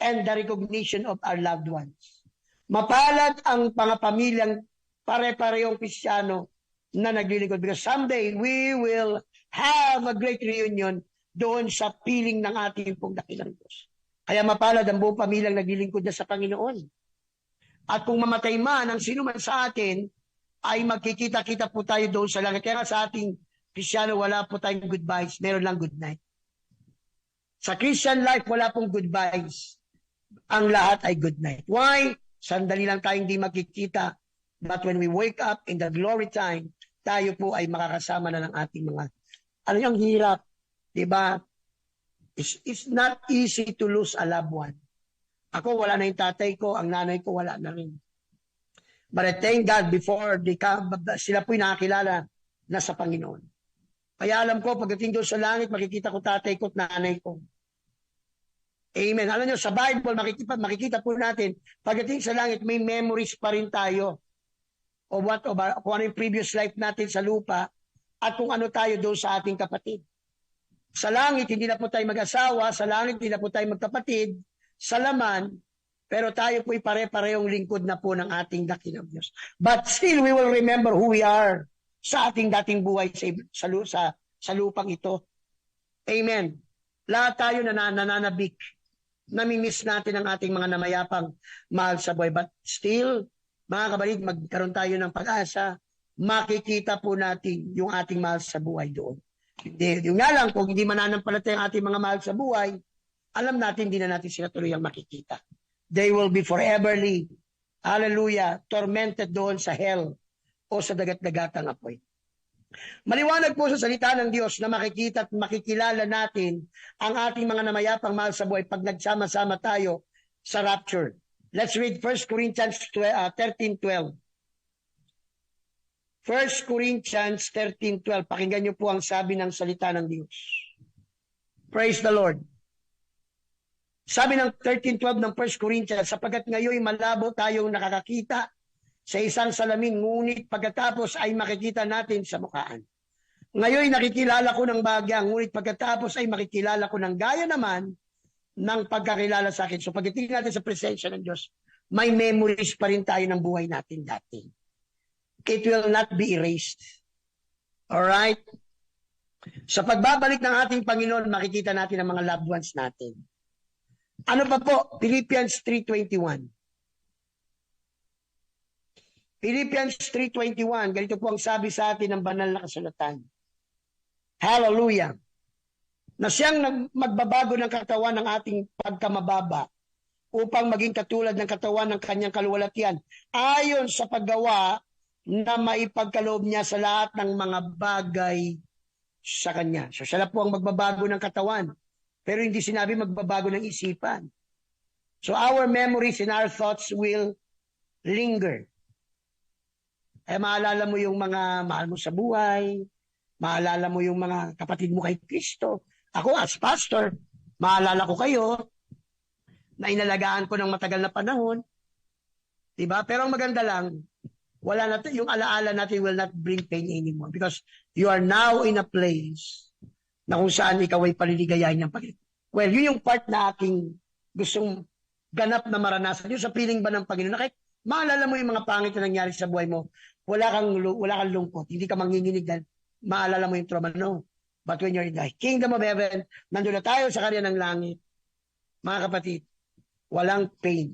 and the recognition of our loved ones. Mapalad ang pangapamilyang pare-parehong Kristiyano na naglilingkod because someday we will have a great reunion doon sa piling ng ating pong dakilang Diyos. Kaya mapalad ang buong pamilyang naglilingkod na sa Panginoon. At kung mamatay man ang sino man sa atin, ay magkikita-kita po tayo doon sa langit. Kaya sa ating Kristiyano, wala po tayong goodbyes, meron lang good night. Sa Christian life, wala pong goodbyes. Ang lahat ay good night. Why? Sandali lang tayong di magkikita. But when we wake up in the glory time, tayo po ay makakasama na ng ating mga, yung hirap, diba? It's not easy to lose a loved one. Ako, wala na yung tatay ko, ang nanay ko, wala na rin. But I thank God before sila po'y nakakilala na sa Panginoon. Kaya alam ko, pagdating doon sa langit, makikita ko tatay ko at nanay ko. Amen. Alam nyo, sa Bible, makikita po natin, pagdating sa langit, may memories pa rin tayo. O kung ano yung previous life natin sa lupa, at kung ano tayo doon sa ating kapatid. Sa langit, hindi na po tayo mag-asawa. Sa langit, hindi na po tayo magkapatid. Sa laman, pero tayo po'y pare-parehong lingkod na po ng ating dakilang Diyos. But still, we will remember who we are sa ating dating buhay sa lupang ito. Amen. Lahat tayo nananabik. Namimiss natin ang ating mga namayapang mahal sa buhay. But still, mga kabalig, magkaroon tayo ng pag-asa. Makikita po natin yung ating mahal sa buhay doon. Yung nga lang, kung hindi mananampalataya ang ating mga mahal sa buhay, alam natin, hindi na natin sila tuluyang makikita. They will be foreverly, hallelujah, tormented doon sa hell o sa dagat-dagatang apoy. Maliwanag po sa salita ng Diyos na makikita at makikilala natin ang ating mga namayapang mahal sa buhay pag nagsama-sama tayo sa rapture. Let's read 1 Corinthians 13:12. 1 Corinthians 13:12. Pakinggan niyo po ang sabi ng salita ng Diyos. Praise the Lord. Sabi ng 13:12 ng 1 Corinthians, sapagkat ngayon malabo tayong nakakakita sa isang salamin, ngunit pagkatapos ay makikita natin sa mukhaan. Ngayon nakikilala ko ng bagya, ngunit pagkatapos ay makikilala ko ng gaya naman ng pagkakilala sa akin. So pagdating natin sa presensya ng Diyos, may memories pa rin tayo ng buhay natin dati. It will not be erased. Alright? Sa pagbabalik ng ating Panginoon, makikita natin ang mga loved ones natin. Ano pa po? Philippians 3:21. Philippians 3:21, ganito po ang sabi sa atin ng banal na kasulatan. Hallelujah! Na siyang magbabago ng katawan ng ating pagkamababa upang maging katulad ng katawan ng kanyang kaluwalhatian ayon sa paggawa na maipagkaloob niya sa lahat ng mga bagay sa kanya. So siya na po ang magbabago ng katawan. Pero hindi sinabi magbabago ng isipan. So our memories and our thoughts will linger. Maalala mo yung mga mahal mo sa buhay, maalala mo yung mga kapatid mo kay Kristo. Ako as pastor, maalala ko kayo na inalagaan ko ng matagal na panahon. Diba? Pero ang maganda lang, wala natin, yung alaala natin will not bring pain anymore because you are now in a place na kung saan ikaw ay paliligayahin ng Panginoon. Well, yun yung part na aking gustong ganap na maranasan. Yung sa piling ba ng Panginoon, na kahit maalala mo yung mga pangit na nangyari sa buhay mo, wala kang lungkot, hindi ka manginginig dahil maalala mo yung trauma. No. But when you're in the kingdom of heaven, nandun na tayo sa karya ng langit. Mga kapatid, walang pain,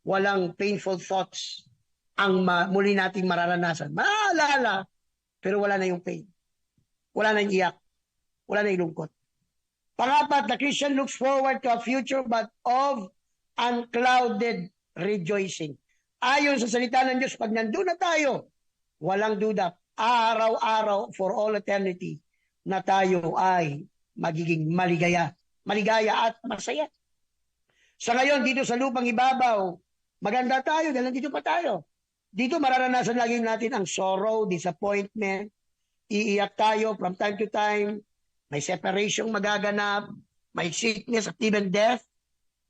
walang painful thoughts ang muli nating mararanasan. Maalala, pero wala na yung pain. Wala na yung iyak. Wala na yung lungkot. Pangapat, the Christian looks forward to a future but of unclouded rejoicing. Ayon sa salita ng Diyos, pag nandun na tayo, walang duda, araw-araw for all eternity na tayo ay magiging maligaya at masaya. Sa ngayon, dito sa lupang ibabaw, maganda tayo dahil nandito pa tayo. Dito mararanasan lagi natin ang sorrow, disappointment, iiyak tayo from time to time, may separation magaganap, may sickness at even death.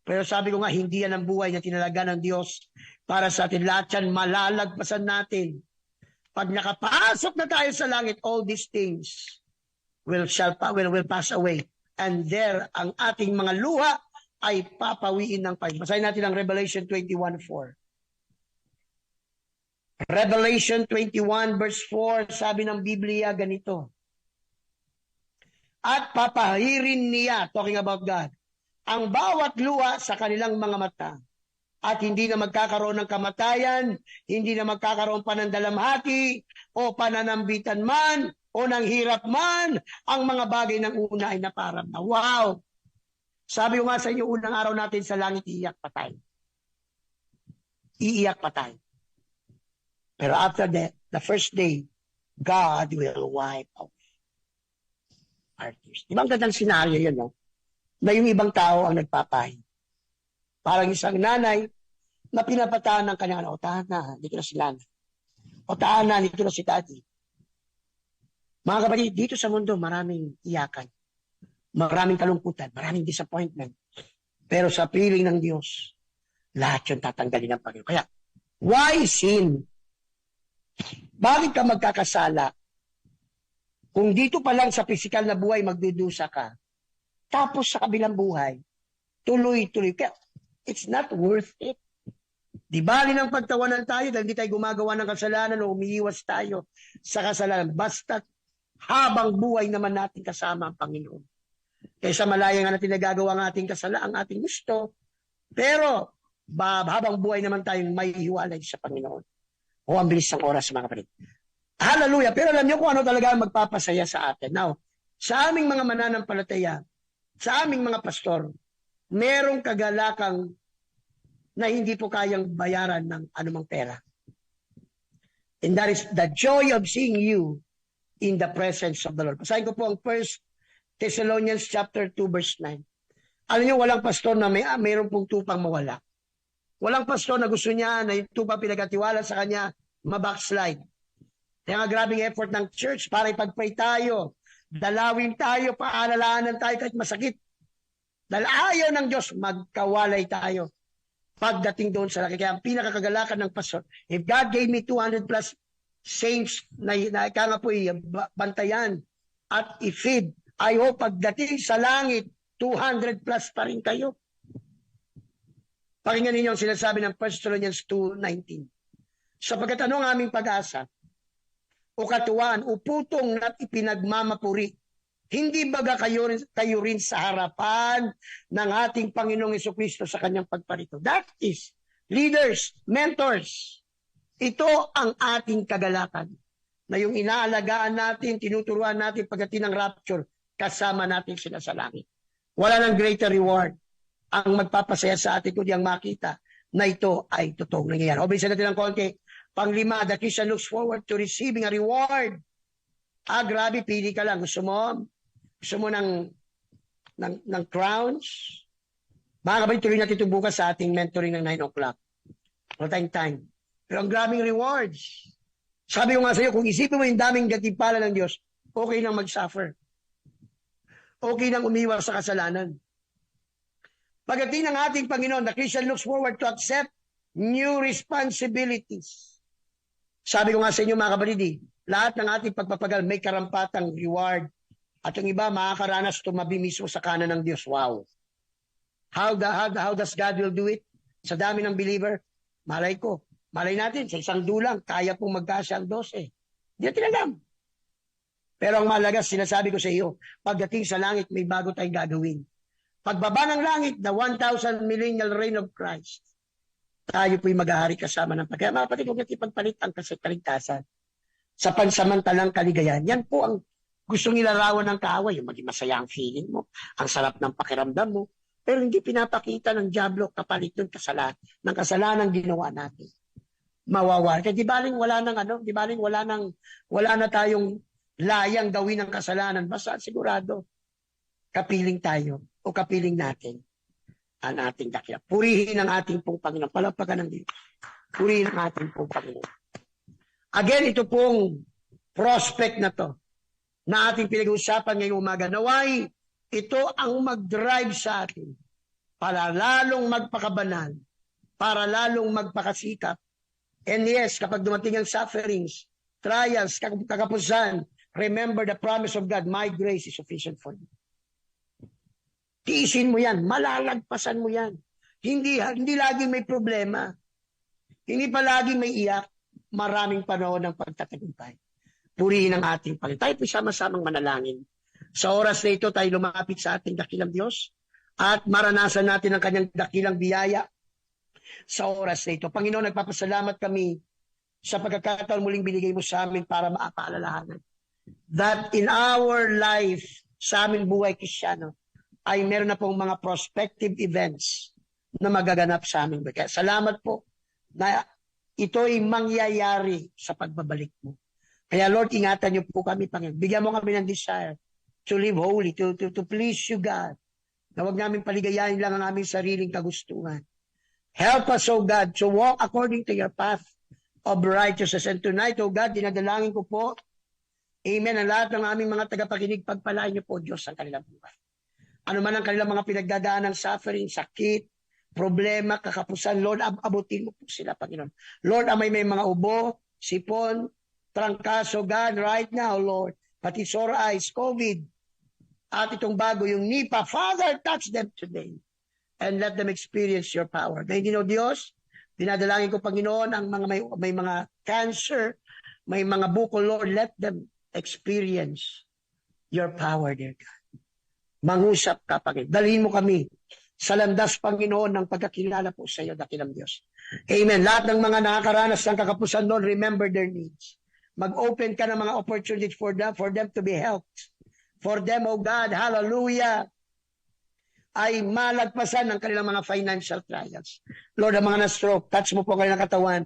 Pero sabi ko nga, hindi yan ang buhay na tinalaga ng Diyos para sa atin. Lahat yan malalagpasan natin. Pag nakapasok na tayo sa langit, all these things will pass away. And there, ang ating mga luha ay papawiin ng Panginoon. Basahin natin ang Revelation 21:4. Revelation 21 verse 4, sabi ng Biblia ganito. At papahirin niya, talking about God, ang bawat luha sa kanilang mga mata. At hindi na magkakaroon ng kamatayan, hindi na magkakaroon pa ng dalamhati, o pananambitan man, o ng hirap man, ang mga bagay ng una ay naparang na. Wow! Sabi ko nga sa inyo, unang araw natin sa langit, iiyak pa tayo. Iiyak pa tayo. Pero after that, the first day, God will wipe away our tears. Di ba ang gandang senaryo yun, no? Na yung ibang tao ang nagpapahin. Parang isang nanay na pinapataan ng kanyang, o tahan na, dito na si Lana. O tahan na, dito na si Daddy. Mga kapatid, dito sa mundo, maraming iyakan, maraming kalungkutan, maraming disappointment. Pero sa piling ng Diyos, lahat yun tatanggalin ng Panginoon. Kaya, why sin? Bakit ka magkakasala? Kung dito pa lang sa physical na buhay, magdudusa ka, tapos sa kabilang buhay, tuloy-tuloy. Kaya, it's not worth it. Di bali ng pagtawanan tayo dahil hindi tayo gumagawa ng kasalanan o umiiwas tayo sa kasalanan. Basta habang buhay naman natin kasama ang Panginoon. Kaysa malaya nga natin nagagawa ang ating kasalanan, ang ating gusto. Pero habang buhay naman tayong may hiwalay sa Panginoon. O ang bilis ng oras, mga kapatid. Hallelujah! Pero alam niyo kung ano talaga ang magpapasaya sa atin. Now, sa aming mga mananampalataya, sa aming mga pastor, merong kagalakang na hindi po kayang bayaran ng anumang pera. And that is the joy of seeing you in the presence of the Lord. Basahin ko po ang 1 Thessalonians chapter 2 verse 9. Alam niyo, walang pastor na mayroon pong tupang mawala. Walang pastor na gusto niya na yung tupang pinagkatiwala sa kanya mabackslide. Kaya nga grabing effort ng church para ipag-pray tayo, dalawin tayo, paalalahanan tayo kahit masakit. Dahil ayaw ng Diyos, magkawalay tayo pagdating doon sa laki. Kaya ang pinakakagalakan ng pastor, if God gave me 200 plus saints na nga po bantayan at i-feed, I hope pagdating sa langit, 200 plus pa rin kayo. Pakinggan ninyo ang sinasabi ng 1 Thessalonians 2:19. Sapagkat ano ang aming pag-asa, o katuwaan, o putong na ipinagmamapuri, hindi baga kayo rin sa harapan ng ating Panginoong Jesucristo sa kanyang pagparito. That is, leaders, mentors, ito ang ating kagalakan na yung inaalagaan natin, tinuturuan natin pagdating ng rapture, kasama natin sila sa langit. Wala nang greater reward ang magpapasaya sa atin kundi ang makita na ito ay totoong nangyayari. O, bilisan natin ng konti. Panglima, the Christian looks forward to receiving a reward. Grabe, pili ka lang. Gusto mo ng crowns? Mga kapatid, tuloy natin ito bukas sa ating mentoring ng 9 o'clock. Wala tayong time. Pero ang grabing rewards. Sabi ko nga sa iyo, kung isipin mo yung daming gatimpala ng Diyos, okay lang mag-suffer. Okay lang umiwas sa kasalanan. Pagdating ng ating Panginoon, the Christian looks forward to accept new responsibilities. Sabi ko nga sa inyo, mga kapatid, lahat ng ating pagpapagal may karampatang reward. At yung iba, makakaranas tumabi mismo sa kanan ng Diyos. Wow! How does God will do it? Sa dami ng believer, malay natin, sa isang dulang, kaya pong magkasya ang 12. Hindi natin alam. Pero ang mahalaga, sinasabi ko sa iyo, pagdating sa langit, may bago tayong gagawin. Pagbaba ng langit, the 1,000 millennial reign of Christ, tayo po'y maghahari kasama ng Kaya mga kapatid, huwag natin pagpalit ang kaligtasan sa pansamantalang kaligayahan. Yan po ang gustong ilarawan ng kaaway, yung maging masaya ang feeling mo, ang sarap ng pakiramdam mo, pero hindi pinapakita ng diablo kapalit ng kasalanan ginawa natin. Mawawala. Kaya di baling wala na tayong layang gawin ng kasalanan. Basta sigurado, kapiling tayo o kapiling natin ang ating dakila. Purihin ang ating pong Panginoon. Palapakan ng Diyos. Purihin ang ating pong Panginoon. Again, ito pong prospect na to na ating pinag-uusapan ngayong umaga. Naway, ito ang mag-drive sa atin para lalong magpakabanal, para lalong magpakasikap. And yes, kapag dumating ang sufferings, trials, kakapusan, remember the promise of God, my grace is sufficient for you. Tiisin mo yan, malalagpasan mo yan. Hindi laging may problema. Hindi pa laging may iyak. Maraming panahon ng pagtatagumpay. Purihin ang ating Panginoon. Tayo po sama-samang manalangin. Sa oras na ito, tayo lumapit sa ating dakilang Diyos at maranasan natin ang kanyang dakilang biyaya sa oras na ito. Panginoon, nagpapasalamat kami sa pagkakataon muling binigay mo sa amin para maapaalalahanan that in our life, sa aming buhay Kristiyano, ay meron na pong mga prospective events na magaganap sa amin. Kaya salamat po na ito'y mangyayari sa pagbabalik mo. Kaya Lord, ingatan niyo po kami, Panginoon. Bigyan mo kami ng desire to live holy, to please you, God. Na huwag namin paligayahin lang ang aming sariling kagustuhan. Help us, O God, to walk according to your path of righteousness. And tonight, O God, dinadalangin ko po, Amen. Ang lahat ng aming mga tagapakinig, pagpalain niyo po, Diyos, ang kanilang buhay. Ano man ang kanilang mga pinagdadaan ng suffering, sakit, problema, kakapusan, Lord, abutin mo po sila, Panginoon. Lord, may mga ubo, sipon, trangkaso, God, right now, Lord, pati sore eyes, COVID, at itong bago, yung Nipah, Father, touch them today and let them experience your power. Dahil Diyos, dinadalangin ko, Panginoon, ang mga may mga cancer, may mga bukol, Lord, let them experience your power, dear God. Mangusap ka, Panginoon. Dalhin mo kami sa landas, Panginoon, ng pagkakilala po sa iyo, dakilang Diyos. Amen. Lahat ng mga nakakaranas ng kakapusan doon, remember their needs. Mag-open ka ng mga opportunities for them to be helped. For them, oh God, hallelujah, ay malagpasan ng kanilang mga financial trials. Lord, ang mga na-stroke, touch mo po ang kanilang katawan,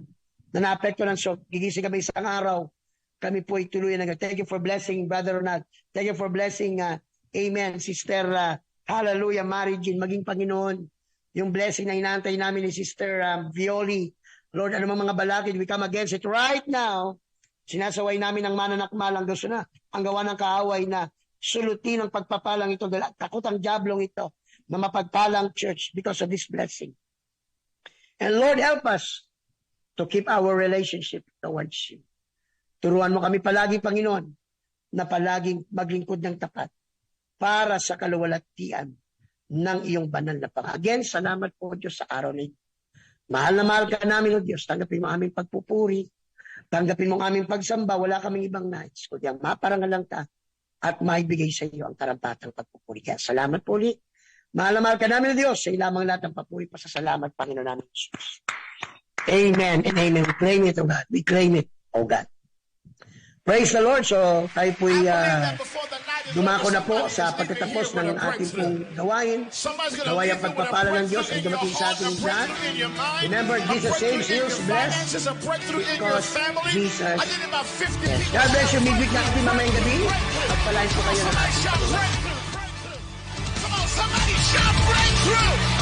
na naapekto ng stroke, gigising kami isang araw, kami po ituloy na. Thank you for blessing, Brother Ronald. Thank you for blessing, amen, Sister, hallelujah, Mary Jean, maging Panginoon, yung blessing na inaantay namin ni Sister Violi. Lord, ano mga balakid, we come against it right now. Sinasaway namin ang mananakmalang gusto na, ang gawa ng kaaway na sulutin ang pagpapalang ito, takot ang diablong ito, na mapagpalang church because of this blessing. And Lord, help us to keep our relationship towards you. Turuan mo kami palagi, Panginoon, na palaging maglingkod ng tapat para sa kaluwalhatian ng iyong banal na pangalan. Again, salamat po, Diyos, sa araw na ito. Mahal na mahal ka namin, O Diyos. Tanggapin mo aming pagpupuri. Tanggapin mo aming pagsamba. Wala kaming ibang nais. Kundi ang maparangalan ka at maibigay sa iyo ang karampatang pagpupuri. Kaya salamat po ulit. Mahal na mahal ka namin, O Diyos. Sa ilamang lahat ng papuri pa sa salamat, Panginoon namin, Jesus. Amen and amen. We claim it, O God. We claim it, O God. Praise the Lord. So, tayo po'y dumako na po sa pagtatapos ng ating pong gawain. Gaway ang pagpapala ng Diyos ay dumating sa ating lahat. Remember, Jesus saves, heals, bless, because Jesus. Yes. God bless you. Midweek natin mamayang gabi. Pagpalain po kayo ng ating. Come on, somebody shout breakthrough!